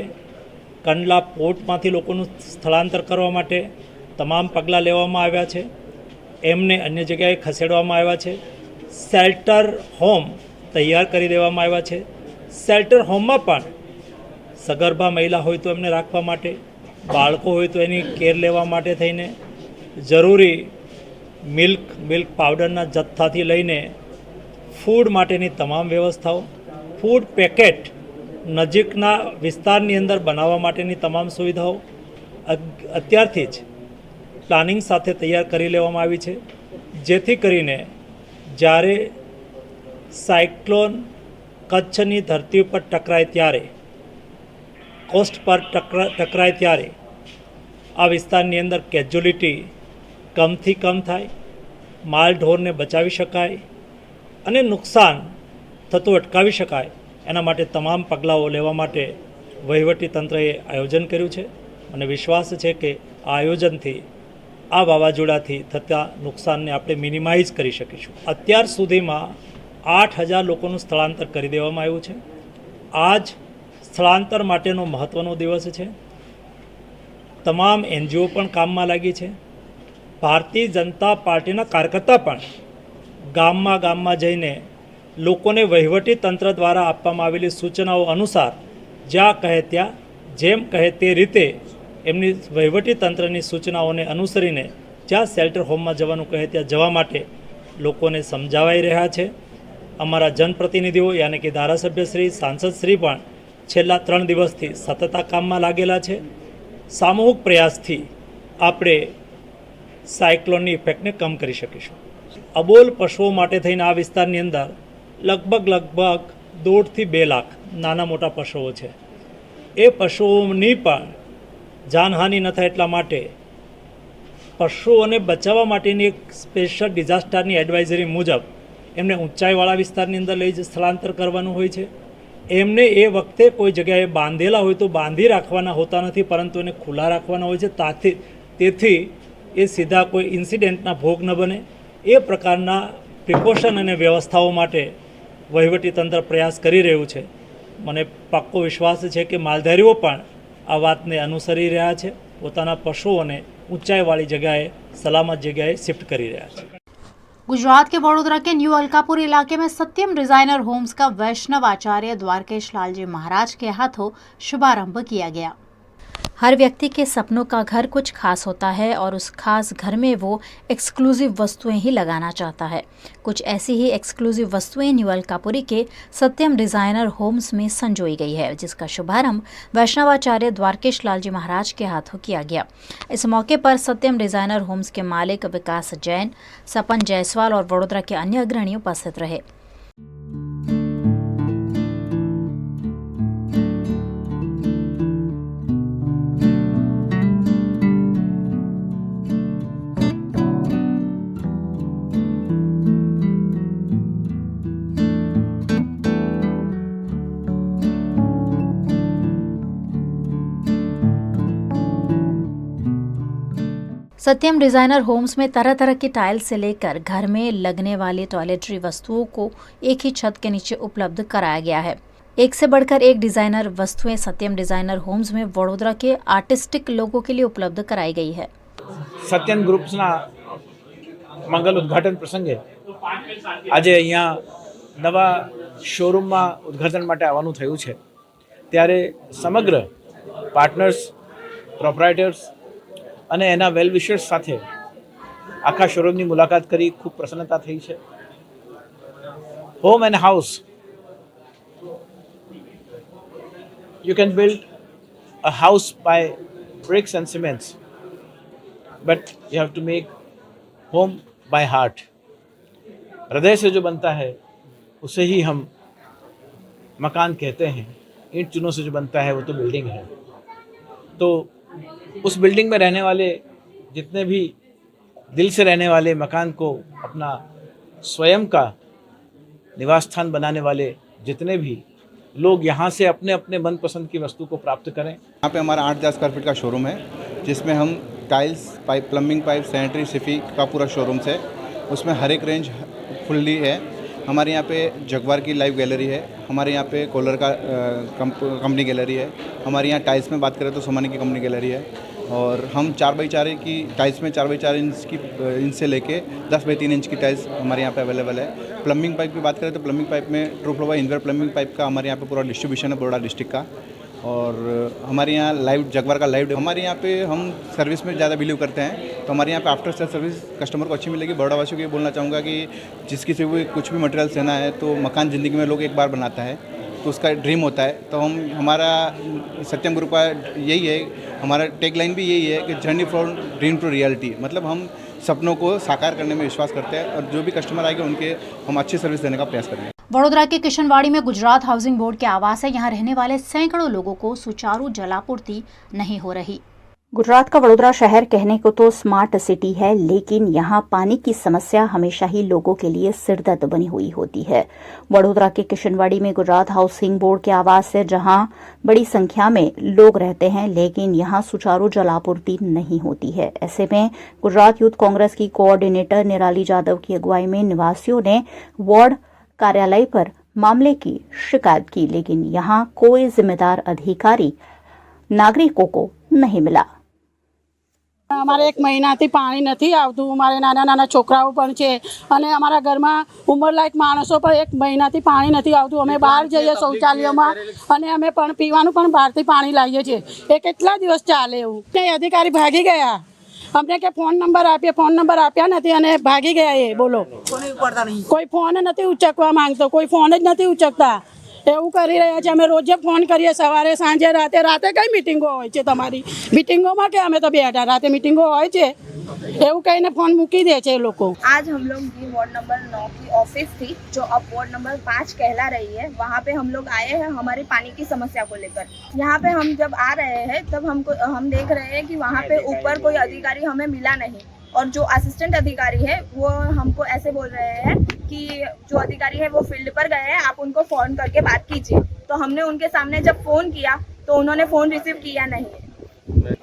કંડલા પોર્ટમાંથી લોકોનું સ્થળાંતર કરવા માટે તમામ પગલાં લેવામાં આવ્યા છે. એમને અન્ય જગ્યાએ ખસેડવામાં આવ્યા છે. શેલ્ટર હોમ તૈયાર કરી દેવામાં આવ્યા છે. શેલ્ટર હોમમાં પણ સગર્ભા મહિલા હોય તો એમને રાખવા માટે, બાળકો હોય તો એની કેર લેવા માટે થઈને જરૂરી મિલ્ક પાવડરના જથ્થાથી લઈને ફૂડ માટેની તમામ વ્યવસ્થાઓ, ફૂડ પેકેટ નજીકના વિસ્તારની અંદર બનાવવા માટેની તમામ સુવિધાઓ અત્યારથી જ પ્લાનિંગ સાથે તૈયાર કરી લેવામાં આવી છે, જેથી કરીને જ્યારે સાયક્લોન કચ્છની ધરતી ઉપર ટકરાય ત્યારે, કોસ્ટ પર ટકરાય ત્યારે આ વિસ્તારની અંદર કેઝ્યુલિટી કમથી કમ થાય, માલ ઢોરને બચાવી શકાય અને નુકસાન થતું અટકાવી શકાય, એના માટે તમામ પગલાઓ લેવા માટે વહીવટીતંત્રએ આયોજન કર્યું છે. મને વિશ્વાસ છે કે આ આયોજનથી આ વાવાઝોડાથી થતા નુકસાનને આપણે મિનિમાઇઝ કરી શકીશું. અત્યાર સુધીમાં 8,000 લોકોનું સ્થળાંતર કરી દેવામાં આવ્યું છે. આજ સ્થળાંતર માટેનો મહત્ત્વનો દિવસ છે. તમામ એનજીઓ પણ કામમાં લાગી છે. ભારતીય જનતા પાર્ટીના કાર્યકર્તા પણ ગામમાં જઈને લોકોને વહીવટી તંત્ર દ્વારા આપવામાં આવેલી સૂચનાઓ અનુસાર જ્યાં કહે ત્યાં, જેમ કહે તે રીતે એમની વહીવટી તંત્રની સૂચનાઓને અનુસરીને જ્યાં શેલ્ટર હોમમાં જવાનું કહે ત્યાં જવા માટે લોકોને સમજાવાઈ રહ્યા છે. અમારા જનપ્રતિનિધિઓ યાની કે ધારાસભ્યશ્રી, સાંસદશ્રી પણ છેલ્લા 3 દિવસથી સતત આ કામમાં લાગેલા છે. સામૂહિક પ્રયાસથી આપણે સાયક્લોનની ઇફેક્ટને કમ કરી શકીશું. અબોલ પશુઓ માટે થઈને આ વિસ્તારની અંદર લગભગ 1.5 થી 2 લાખ નાના મોટા પશુઓ છે. એ પશુઓની પણ જાનહાનિ ન થાય એટલા માટે પશુઓને બચાવવા માટેની એક સ્પેશિયલ ડિઝાસ્ટરની એડવાઇઝરી મુજબ એમને ઊંચાઈવાળા વિસ્તારની અંદર લઈ સ્થળાંતર કરવાનું હોય છે. એમને એ વખતે કોઈ જગ્યાએ બાંધેલા હોય તો બાંધી રાખવાના હોતા નથી, પરંતુ એને ખુલ્લા રાખવાના હોય છે, તેથી એ સીધા કોઈ ઇન્સિડેન્ટના ભોગ ન બને એ પ્રકારના પ્રિકોશન અને વ્યવસ્થાઓ માટે વહીવટીતંત્ર પ્રયાસ કરી રહ્યું છે. મને પાક્કો વિશ્વાસ છે કે માલધારીઓ પણ આ વાતને અનુસરી રહ્યા છે, પોતાના પશુઓને ઊંચાઈવાળી જગ્યાએ, સલામત जगह शिफ्ट करी रहा है. गुजरात के वडोदरा के न्यू अलकापुर इलाके में सत्यम डिजाइनर होम्स का वैष्णव आचार्य द्वारकेश लालजी महाराज के हाथों शुभारंभ किया गया. हर व्यक्ति के सपनों का घर कुछ खास होता है और उस खास घर में वो एक्सक्लूसिव वस्तुएं ही लगाना चाहता है। कुछ ऐसी ही एक्सक्लूसिव वस्तुएं न्यू अलकापुरी के सत्यम डिजाइनर होम्स में संजोई गई है, जिसका शुभारंभ वैष्णवाचार्य द्वारकेश लाल जी महाराज के हाथों किया गया। इस मौके पर सत्यम डिजाइनर होम्स के मालिक विकास जैन, सपन जायसवाल और वडोदरा के अन्य अग्रणी उपस्थित रहे। सत्यम डिजाइनर होम्स में तरह तरह की टाइल्स से लेकर घर में लगने वाली टॉयलेटरी वस्तुओं को एक ही छत के नीचे उपलब्ध कराया गया है। एक से बढ़कर एक डिजाइनर वस्तुएं सत्यम डिजाइनर होम्स में वडोदरा के आर्टिस्टिक लोगों के लिए उपलब्ध कराई गई है। સત્યમ ગ્રુપ્સના મંગલ ઉદ્ઘાટન પ્રસંગે આજે અહીંયા નવા શોરૂમમાં ઉદ્ઘાટન માટે આવવાનું થયું છે, ત્યારે સમગ્ર પાર્ટનર્સ, પ્રોપ્રાઇટર્સ અને એના વેલ વિશર્સ સાથે આખા શોરૂમની મુલાકાત કરી ખૂબ પ્રસન્નતા થઈ છે. Home and house, you can build a house by bricks and cements, but you have to make home by heart. हृदय से जो बनता है उसे ही हम मकान कहते हैं. ईंट चूनों से जो बनता है वो तो बिल्डिंग है. तो उस बिल्डिंग में रहने वाले जितने भी दिल से रहने वाले मकान को अपना स्वयं का निवास स्थान बनाने वाले जितने भी लोग यहाँ से अपने अपने मनपसंद की वस्तु को प्राप्त करें. यहाँ पे हमारा 8,000 स्क्वायर फीट का शोरूम है, जिसमें हम tiles, pipe, plumbing pipe, sanitary, Sify का पूरा शोरूम है. उसमें हर एक रेंज फुल्ली है. हमारे यहाँ पे जगवार की लाइव गैलरी है, हमारे यहाँ पे कोलर का कंपनी गैलरी है. हमारे यहाँ टाइल्स में बात करें तो सोमानी की कंपनी गैलरी है. और हम 4x4 की टाइल्स में 4x4 इंच से लेके 10x3 इंच की टाइल्स हमारे यहाँ पे अवेलेबल है. प्लम्बिंग पाइप की बात करें तो प्लम्बिंग पाइप में ट्रू फ्लोवा इनवेयर प्लम्बिंग पाइप का हमारे यहाँ पे पूरा डिस्ट्रीब्यूशन है बड़ौदा डिस्ट्रिक्ट का. और हमारे यहाँ लाइव जगवार का लाइव, हमारे यहाँ पे हम सर्विस में ज़्यादा बिलीव करते हैं, तो हमारे यहाँ पे आफ्टर सेल सर्विस कस्टमर को अच्छी मिलेगी. बड़ौदा वासियों को ये बोलना चाहूँगा कि जिसकी से भी कुछ भी मटेरियल लेना है तो मकान ज़िंदगी में लोग एक बार बनाता है, तो उसका ड्रीम होता है. तो हमारा सत्यम ग्रुप का यही है, हमारा टैग लाइन भी यही है कि journey from dream to reality. मतलब हम सपनों को साकार करने में विश्वास करते हैं और जो भी कस्टमर आएंगे उनके हम अच्छी सर्विस देने का प्रयास करेंगे. वडोदरा के किशनवाड़ी में गुजरात हाउसिंग बोर्ड के आवास है। यहाँ रहने वाले सैकड़ों लोगों को सुचारू जलापूर्ति नहीं हो रही। गुजरात का वडोदरा शहर कहने को तो स्मार्ट सिटी है, लेकिन यहाँ पानी की समस्या हमेशा ही लोगों के लिए सिरदर्द बनी हुई होती है। वडोदरा के किशनवाड़ी में गुजरात हाउसिंग बोर्ड के आवास है, जहाँ बड़ी संख्या में लोग रहते हैं, लेकिन यहाँ सुचारू जलापूर्ति नहीं होती है। ऐसे में गुजरात यूथ कांग्रेस की कोऑर्डिनेटर निराली जाधव की अगुवाई में निवासियों ने वार्ड कार्यालय पर मामले की शिकायत की, लेकिन यहाँ कोई जिम्मेदार अधिकारी नागरिकों को नहीं मिला। અમારે એક મહિનાથી પાણી નથી આવતું. અમારે નાના નાના છોકરાઓ પણ છે અને અમારા ઘરમાં ઉંમરલાયક માણસો પણ એક મહિનાથી પાણી નથી આવતું. અમે બહાર જઈએ શૌચાલયમાં અને અમે પણ પીવાનું પણ બહારથી પાણી લાવીએ છીએ. એ કેટલા દિવસ ચાલે એવું? તે અધિકારી ભાગી ગયા. અમને કે ફોન નંબર આપ્યા નથી અને ભાગી ગયા. એ બોલો, કોઈ ફોન નથી ઉચકવા માંગતો, કોઈ ફોન જ નથી ઉચકતા. એવું કરી રહ્યા છે. અમે રોજે ફોન કરીએ, સવારે સાંજે રાતે કઈ મીટિંગો હોય છે તમારી? મીટિંગોમાં કે અમે તો બેઠા, રાતે મીટિંગો હોય છે એવું કહીને ફોन મૂકી दे છે લોકો. आज हम लोग ये वार्ड नंबर 9 की ऑफिस थी जो अब वार्ड नंबर 5 कहला रही है, वहाँ पे हम लोग आए हैं हमारी पानी की समस्या को लेकर। यहाँ पे हम जब आ रहे हैं तब हम देख रहे हैं कि वहाँ पे ऊपर कोई अधिकारी हमें मिला नहीं, और जो असिस्टेंट अधिकारी है वो हमको ऐसे बोल रहे हैं कि जो अधिकारी है वो फील्ड पर गए हैं, आप उनको फ़ोन करके बात कीजिए। तो हमने उनके सामने जब फ़ोन किया तो उन्होंने फ़ोन रिसीव किया नहीं।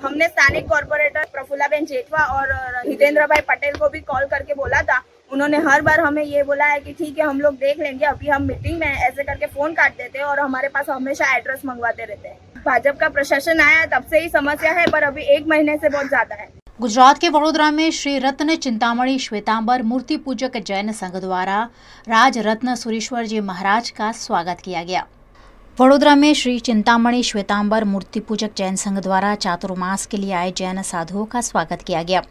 हमने स्थानिक कॉर्पोरेटर प्रफुल्लाबेन जेठवा और हितेंद्र भाई पटेल को भी कॉल करके बोला था। उन्होंने हर बार हमें ये बोला है कि ठीक है हम लोग देख लेंगे, अभी हम मीटिंग में, ऐसे करके फ़ोन काट देते हैं और हमारे पास हमेशा एड्रेस मंगवाते रहते हैं। भाजपा का प्रशासन आया तब से ही समस्या है, पर अभी 1 महीने से बहुत ज़्यादा है। गुजरात के वडोदरा में श्री रत्न चिंतामणि श्वेतांबर मूर्ति पूजक जैन संघ द्वारा राज रत्न सुरेश्वर जी महाराज का स्वागत किया गया। वडोदरा में श्री चिंतामणि श्वेतांबर मूर्ति पूजक जैन संघ द्वारा चातुर्मास के लिए आए जैन साधुओं का स्वागत किया गया।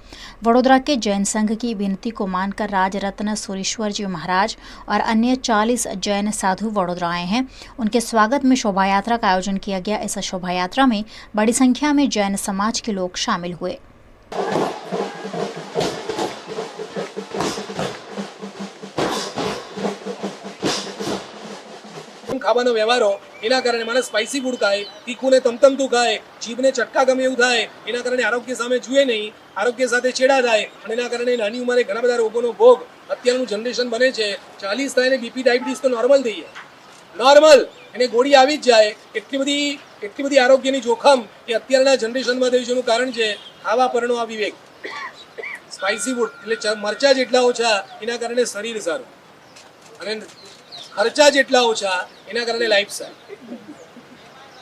वडोदरा के जैन संघ की विनती को मानकर राजरत्न सूरीश्वर जी महाराज और अन्य 40 जैन साधु वडोदरा आए हैं। उनके स्वागत में शोभा यात्रा का आयोजन किया गया। इस शोभा यात्रा में बड़ी संख्या में जैन समाज के लोग शामिल हुए। ખાવાનો વ્યવહારો એના કારણે માણસ સ્પાઇસી ફૂડ ખાય, તીખું ને તમતમતું ખાય, જીભને ચટકા ગમે એવું થાય, એના કારણે આરોગ્ય સામે જુએ નહીં, આરોગ્ય સાથે છેડા થાય અને એના કારણે નાની ઉંમરે ઘણા બધા રોગોનો ભોગ અત્યારનું જનરેશન બને છે। 40 થાય ને બીપી ડાયાબિટીસ તો નોર્મલ થઈ જાય, નોર્મલ એને ગોળી આવી જ જાય। એટલી બધી આરોગ્યની જોખમ એ અત્યારના જનરેશનમાં થયું છે। એનું કારણ છે ખાવા પરનો આ વિવેક, સ્પાઇસી ફૂડ એટલે મરચા જેટલા ઓછા એના કારણે શરીર સારું અને ખર્ચા જેટલા ઓછા એના કારણે લાઈફ સારી।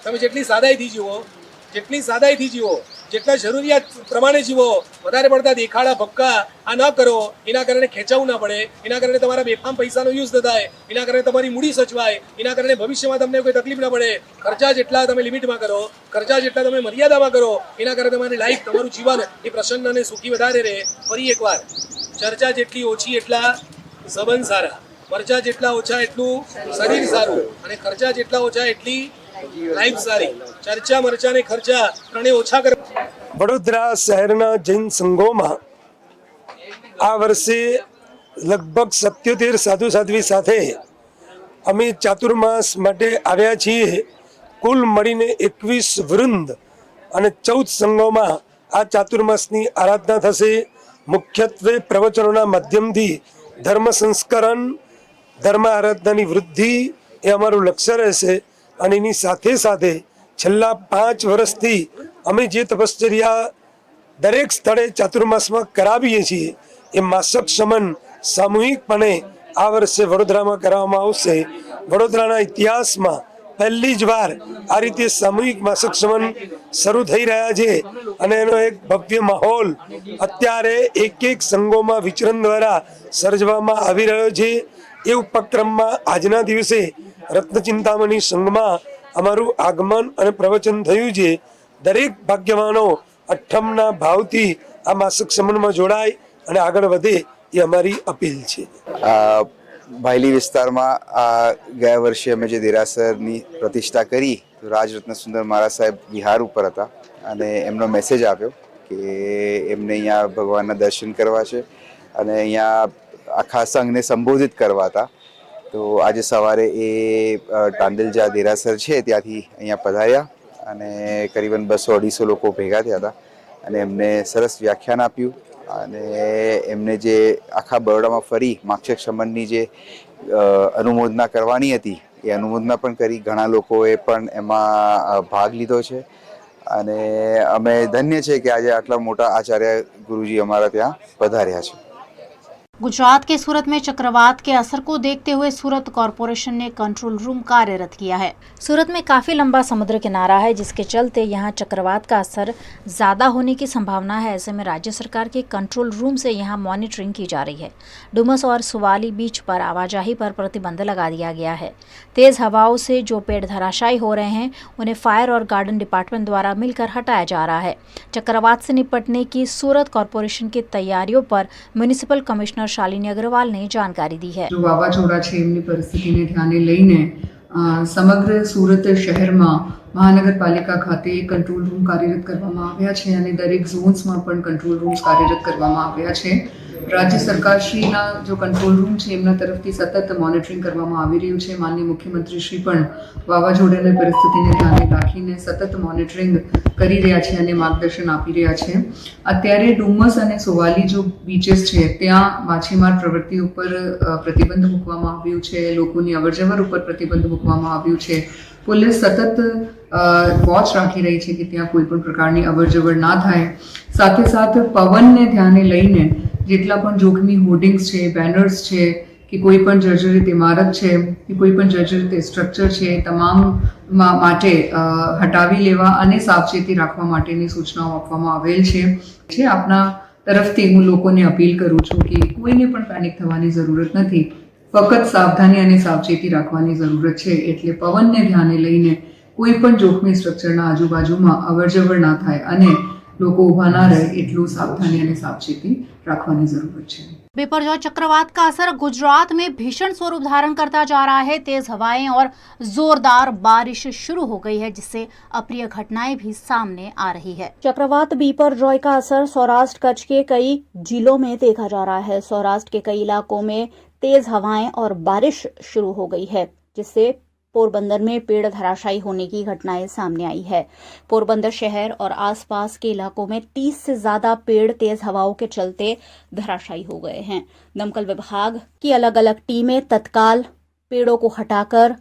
તમે જેટલી સાદાઈથી જીવો, જેટલા જરૂરિયાત પ્રમાણે જીવો, વધારે પડતા દેખાડા ભક્કા આ ન કરો, એના કારણે ખેંચાવું ના પડે, એના કારણે તમારા બેફામ પૈસાનો યુઝ ન થાય, એના કારણે તમારી મૂડી સચવાય, એના કારણે ભવિષ્યમાં તમને કોઈ તકલીફ ના પડે। ખર્ચા જેટલા તમે લિમિટમાં કરો, ખર્ચા જેટલા તમે મર્યાદામાં કરો, એના કારણે તમારી લાઈફ, તમારું જીવન એ પ્રસન્ન અને સુખી વધારે રહે। ફરી એકવાર, ચર્ચા જેટલી ઓછી એટલા સંબંધ સારા, મરચા જેટલા ઓછા એટલું શરીર સારું અને ખર્ચા જેટલા ઓછા એટલી લાઈફ સારી। ચર્ચા મરચા ને ખર્ચા ત્રણે ઓછા કર। વડોદરા શહેરના જૈન સંઘોમાં આ વર્ષે લગભગ 77 સાધુ સાધ્વી સાથે અમે ચાતુર્માસ માટે આવ્યા છીએ। કુલ મળીને 21 વૃંદ અને 14 સંઘોમાં આ ચાતુર્માસની આરાધના થશે। મુખ્યત્વે પ્રવચનોના માધ્યમથી ધર્મ સંસ્કરણ, ધર્મ આરાધનાની વૃદ્ધિ એ અમારું લક્ષ્ય રહેશે અને એની સાથે સાથે છેલ્લા 5 વર્ષથી અમે જે તપશ્ચર્યા દરેક સ્થળે ચાતુર્માસમાં કરાવીએ છીએ એ માસક શમન સામૂહિકપણે આ વર્ષે વડોદરામાં કરવામાં આવશે। વડોદરાના ઇતિહાસમાં પહેલી જ વાર આ રીતે સામૂહિક માસક શમન શરૂ થઈ રહ્યા છે અને એનો એક ભવ્ય માહોલ અત્યારે એક સંઘોમાં વિચરણ દ્વારા સર્જવામાં આવી રહ્યો છે। એ ઉપક્રમમાં આજના દિવસે રત્નચિંતામણી સંઘમાં અમારું આગમન અને પ્રવચન થયું છે। દરેક ભાગ્યવાનો અઠ્ઠમના ભાવથી આ માસક સમનમાં જોડાય અને આગળ વધે એ અમારી અપીલ છે। ભાયલી વિસ્તારમાં ગયા વર્ષે અમે જે દેરાસરની પ્રતિષ્ઠા કરી તો રાજરત્ન સુંદર મહારાજ સાહેબ વિહાર ઉપર હતા અને એમનો મેસેજ આપ્યો કે એમને અહીંયા ભગવાનના દર્શન કરવા છે અને અહીંયા આખા સંઘને સંબોધિત કરવા હતા। તો આજે સવારે એ ટાંડેલજા દેરાસર છે ત્યાંથી અહીંયા પધાર્યા અને કરીબન 200-250 લોકો ભેગા થયા હતા અને એમને સરસ વ્યાખ્યાન આપ્યું અને એમને જે આખા બરોડામાં ફરી માક્ષક શમનની જે અનુમોદના કરવાની હતી એ અનુમોદના પણ કરી। ઘણા લોકોએ પણ એમાં ભાગ લીધો છે અને અમે ધન્ય છે કે આજે આટલા મોટા આચાર્ય ગુરુજી અમારા ત્યાં પધાર્યા છે। गुजरात के सूरत में चक्रवात के असर को देखते हुए सूरत कॉरपोरेशन ने कंट्रोल रूम कार्यरत किया है। सूरत में काफ़ी लंबा समुद्र किनारा है, जिसके चलते यहाँ चक्रवात का असर ज़्यादा होने की संभावना है। ऐसे में राज्य सरकार के कंट्रोल रूम से यहाँ मॉनिटरिंग की जा रही है। डुमस और सुवाली बीच पर आवाजाही पर प्रतिबंध लगा दिया गया है। तेज़ हवाओं से जो पेड़ धराशायी हो रहे हैं उन्हें फायर और गार्डन डिपार्टमेंट द्वारा मिलकर हटाया जा रहा है। चक्रवात से निपटने की सूरत कॉरपोरेशन की तैयारियों पर म्युनिसिपल कमिश्नर શાલિની અગ્રવાલ ને જાણકારી દી है। जो વાવાઝોડા છે એમની પરિસ્થિતિને ધ્યાને લઈને સમગ્ર સુરત શહેરમાં મહાનગરપાલિકા ખાતે કંટ્રોલ રૂમ કાર્યરત કરવામાં આવ્યા છે અને દરેક ઝોન્સમાં પણ કંટ્રોલ રૂમ્સ કાર્યરત કરવામાં આવ્યા છે। રાજ્ય સરકારશ્રીના જો કંટ્રોલ રૂમ છે એમના તરફથી સતત મોનિટરિંગ કરવામાં આવી રહ્યું છે। માનનીય મુખ્યમંત્રીશ્રી પણ વાવાઝોડાની પરિસ્થિતિને ધ્યાને રાખીને સતત મોનિટરિંગ કરી રહ્યા છે અને માર્ગદર્શન આપી રહ્યા છે। અત્યારે ડુમસ અને સોવાલી જો બીચેસ છે ત્યાં માછીમાર પ્રવૃત્તિ ઉપર પ્રતિબંધ મૂકવામાં આવ્યું છે, લોકોની અવરજવર ઉપર પ્રતિબંધ મૂકવામાં આવ્યું છે। પોલીસ સતત વોચ રાખી રહી છે કે ત્યાં કોઈ પણ પ્રકારની અવરજવર ના થાય। સાથે સાથે પવનને ધ્યાને લઈને જેટલા પણ જોખમી હોર્ડિંગ્સ છે, બેનર્સ છે કે કોઈ પણ જર્જરિત ઇમારત છે કે કોઈ પણ જર્જરિત સ્ટ્રક્ચર છે તમામ માટે હટાવી લેવા અને સાવચેતી રાખવા માટેની સૂચનાઓ આપવામાં આવેલ છે। આપના તરફથી હું લોકોને અપીલ કરું છું કે કોઈને પણ પેનિક થવાની જરૂરત નથી। ફક્ત સાવધાની અને સાવચેતી રાખવાની જરૂરત છે. એટલે પવનને ધ્યાને લઈને કોઈ પણ જોખમી સ્ટ્રક્ચરના આજુબાજુમાં અવરજવર ના થાય અને લોકો ઊભા ના રહે એટલું सावधानी અને સાવચેતી રાખવાની જરૂરત છે. बिपरजॉय चक्रवात का असर गुजरात में भीषण स्वरूप धारण करता जा रहा है। तेज हवाएं और जोरदार बारिश शुरू हो गई है, जिससे अप्रिय घटनाएं भी सामने आ रही है। चक्रवात बिपरजॉय का असर सौराष्ट्र कच्छ के कई जिलों में देखा जा रहा है। सौराष्ट्र के कई इलाकों में तेज हवाएं और बारिश शुरू हो गई है, जिससे पोरबंदर में पेड़ धराशायी होने की घटनाएं सामने आई है। पोरबंदर शहर और आसपास के इलाकों में 30 से ज्यादा पेड़ तेज हवाओं के चलते धराशायी हो गए हैं। दमकल विभाग की अलग अलग टीमें तत्काल पेड़ों को हटाकर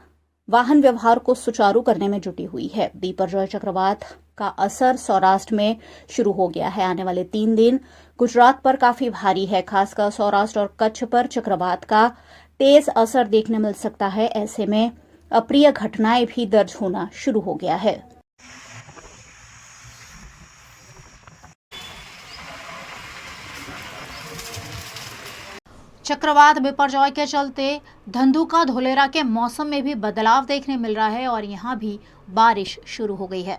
वाहन व्यवहार को सुचारू करने में जुटी हुई है। बिपरजॉय चक्रवात का असर सौराष्ट्र में शुरू हो गया है। आने वाले 3 दिन गुजरात पर काफी भारी है। खासकर सौराष्ट्र और कच्छ पर चक्रवात का तेज असर देखने मिल सकता है। ऐसे में अप्रिय घटनाएं भी दर्ज होना शुरू हो गया है। चक्रवात बिपरजॉय के चलते धंधुका धोलेरा के मौसम में भी बदलाव देखने मिल रहा है और यहाँ भी बारिश शुरू हो गई है।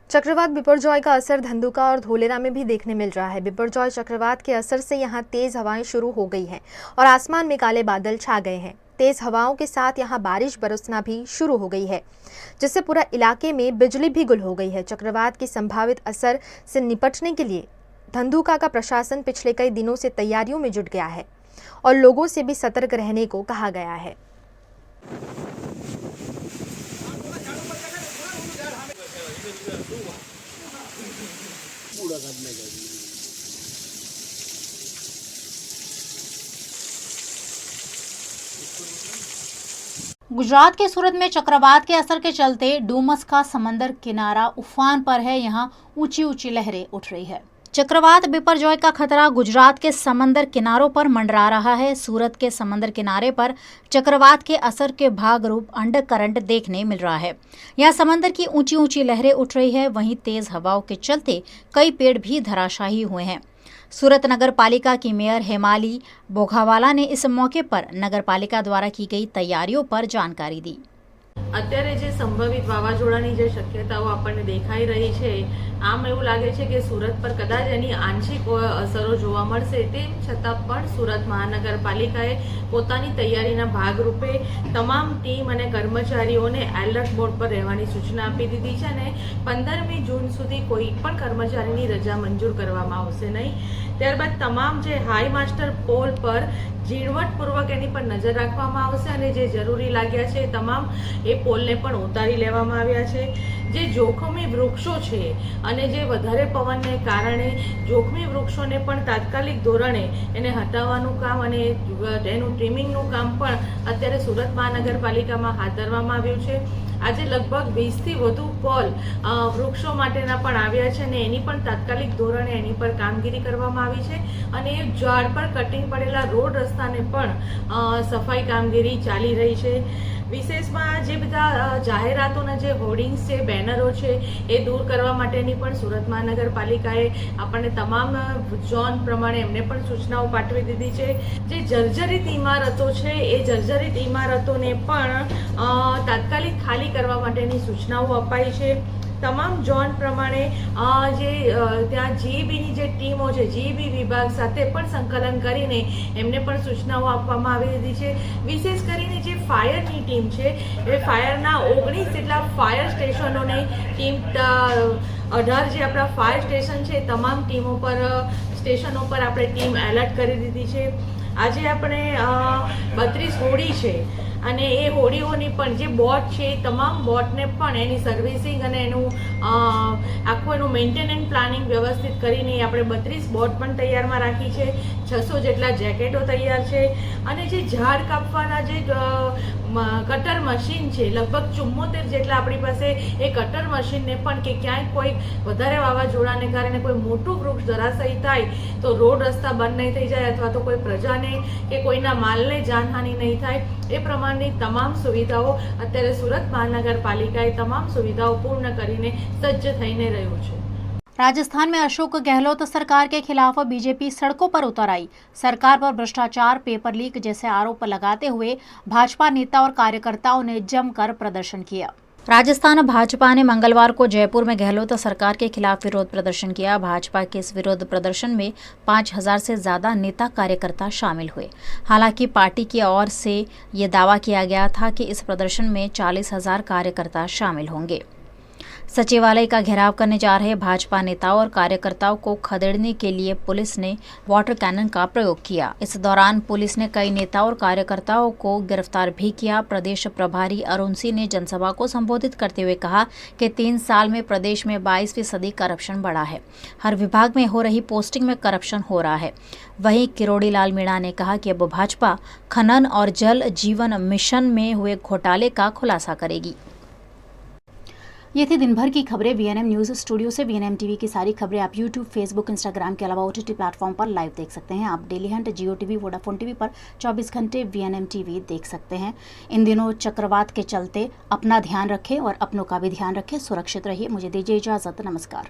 चक्रवात बिपरजॉय का असर धंधुका और धोलेरा में भी देखने मिल रहा है। बिपरजॉय चक्रवात के असर से यहाँ तेज हवाएं शुरू हो गई हैं और आसमान में काले बादल छा गए हैं। तेज हवाओं के साथ यहाँ बारिश बरसना भी शुरू हो गई है, जिससे पूरा इलाके में बिजली भी गुल हो गई है। चक्रवात के संभावित असर से निपटने के लिए धंधुका का प्रशासन पिछले कई दिनों से तैयारियों में जुट गया है और लोगों से भी सतर्क रहने को कहा गया है। गुजरात के सूरत में चक्रवात के असर के चलते डूमस का समंदर किनारा उफान पर है। यहाँ ऊंची ऊंची लहरें उठ रही है। चक्रवात बिपरजॉय का खतरा गुजरात के समंदर किनारों पर मंडरा रहा है। सूरत के समंदर किनारे पर चक्रवात के असर के भाग रूप अंडर करंट देखने मिल रहा है। यहाँ समंदर की ऊंची ऊंची लहरें उठ रही है। वहीं तेज हवाओं के चलते कई पेड़ भी धराशायी हुए हैं। सूरत नगर पालिका की मेयर हेमाली बोघावाला ने इस मौके पर नगर पालिका द्वारा की गई तैयारियों पर जानकारी दी। અત્યારે જે સંભવિત વાવાઝોડાની જે શક્યતાઓ આપણને દેખાઈ રહી છે, આમ એવું લાગે છે કે સુરત પર કદાચ એની આંશિક અસરો જોવા મળશે, તેમ છતાં પણ સુરત મહાનગરપાલિકાએ પોતાની તૈયારીના ભાગરૂપે તમામ ટીમ અને કર્મચારીઓને એલર્ટ મોડ પર રહેવાની સૂચના આપી દીધી છે અને 15મી જૂન સુધી કોઈ પણ કર્મચારીની રજા મંજૂર કરવામાં આવશે નહીં। ત્યારબાદ તમામ જે હાઈ માસ્ટર પોલ પર ઝીણવટપૂર્વક એની પર નજર રાખવામાં આવશે અને જે જરૂરી લાગ્યા છે તમામ એ પોલને પણ ઉતારી લેવામાં આવ્યા છે। જે જોખમી વૃક્ષો છે અને જે વધારે પવનને કારણે જોખમી વૃક્ષોને પણ તાત્કાલિક ધોરણે એને હટાવવાનું કામ અને એનું ટ્રીમિંગનું કામ પણ અત્યારે સુરત મહાનગરપાલિકામાં હાથ ધરવામાં આવ્યું છે। આજે લગભગ 20થી વધુ પોલ વૃક્ષો માટેના પણ આવ્યા છે અને એની પણ તાત્કાલિક ધોરણે એની પર કામગીરી કરવામાં આવી છે અને ઝાડ પર કટિંગ પડેલા રોડ રસ્તાને પણ સફાઈ કામગીરી ચાલી રહી છે। વિશેષમાં જે બધા જાહેરાતોના જે હોર્ડિંગ્સ છે, બેનરો છે, એ દૂર કરવા માટેની પણ સુરત મહાનગરપાલિકાએ આપણને તમામ ઝોન પ્રમાણે એમને પણ સૂચનાઓ પાઠવી દીધી છે। જે જર્જરિત ઇમારતો છે એ જર્જરિત ઇમારતોને પણ તાત્કાલિક ખાલી કરવા માટેની સૂચનાઓ અપાઈ છે। તમામ ઝોન પ્રમાણે જે ત્યાં જીઈબીની જે ટીમો છે, જીઈબી વિભાગ સાથે પણ સંકલન કરીને એમને પણ સૂચનાઓ આપવામાં આવી દીધી છે। વિશેષ કરીને જે ફાયરની ટીમ છે એ ફાયરના 19 જેટલા ફાયર સ્ટેશનોને ટીમ 18 જે આપણા ફાયર સ્ટેશન છે તમામ ટીમો પર સ્ટેશનો પર આપણે ટીમ એલર્ટ કરી દીધી છે। આજે આપણે 32 હોડી છે અને એ હોડીઓની પણ જે બોટ છે તમામ બોટને પણ એની સર્વિસિંગ અને એનું આખું એનું મેન્ટેનન્સ પ્લાનિંગ વ્યવસ્થિત કરીને આપણે 32 બોટ પણ તૈયારમાં રાખી છે। 600 જેટલા જેકેટો તૈયાર છે અને જે ઝાડ કાપવાના જે કટર મશીન છે લગભગ 74 જેટલા આપણી પાસે એ કટર મશીનને પણ કે ક્યાંય કોઈ વધારે વાવાઝોડાને કારણે કોઈ મોટું વૃક્ષ ધરાશાયી થાય તો રોડ રસ્તા બંધ નહીં થઈ જાય અથવા તો કોઈ પ્રજાને કે કોઈના માલને જાનહાનિ નહીં થાય એ પ્રમાણની તમામ સુવિધાઓ અત્યારે સુરત મહાનગરપાલિકાએ તમામ સુવિધાઓ પૂર્ણ કરીને સજ્જ થઈને રહ્યું છે। राजस्थान में अशोक गहलोत सरकार के खिलाफ बीजेपी सड़कों पर उतर आई। सरकार पर भ्रष्टाचार, पेपर लीक जैसे आरोप लगाते हुए भाजपा नेता और कार्यकर्ताओं ने जमकर प्रदर्शन किया। राजस्थान भाजपा ने मंगलवार को जयपुर में गहलोत सरकार के खिलाफ विरोध प्रदर्शन किया। भाजपा के इस विरोध प्रदर्शन में 5000 से ज्यादा नेता कार्यकर्ता शामिल हुए। हालांकि पार्टी की ओर से ये दावा किया गया था कि इस प्रदर्शन में 40,000 कार्यकर्ता शामिल होंगे। सचिवालय का घेराव करने जा रहे भाजपा नेताओं और कार्यकर्ताओं को खदेड़ने के लिए पुलिस ने वाटर कैनन का प्रयोग किया। इस दौरान पुलिस ने कई नेताओं और कार्यकर्ताओं को गिरफ्तार भी किया। प्रदेश प्रभारी अरुण सिंह ने जनसभा को संबोधित करते हुए कहा कि 3 साल में प्रदेश में 22% करप्शन बढ़ा है। हर विभाग में हो रही पोस्टिंग में करप्शन हो रहा है। वहीं किरोड़ी लाल मीणा ने कहा कि अब भाजपा खनन और जल जीवन मिशन में हुए घोटाले का खुलासा करेगी। ये थी दिन भर की खबरें वीएनएम न्यूज़ स्टूडियो से। वीएनएम टीवी की सारी खबरें आप यूट्यूब, फेसबुक, इंस्टाग्राम के अलावा ओटीटी प्लेटफॉर्म पर लाइव देख सकते हैं। आप डेली हंट, जियो टीवी, वोडाफोन टीवी पर 24 घंटे वीएनएम टीवी देख सकते हैं। इन दिनों चक्रवात के चलते अपना ध्यान रखें और अपनों का भी ध्यान रखें। सुरक्षित रहिए। मुझे दीजिए इजाज़त। नमस्कार।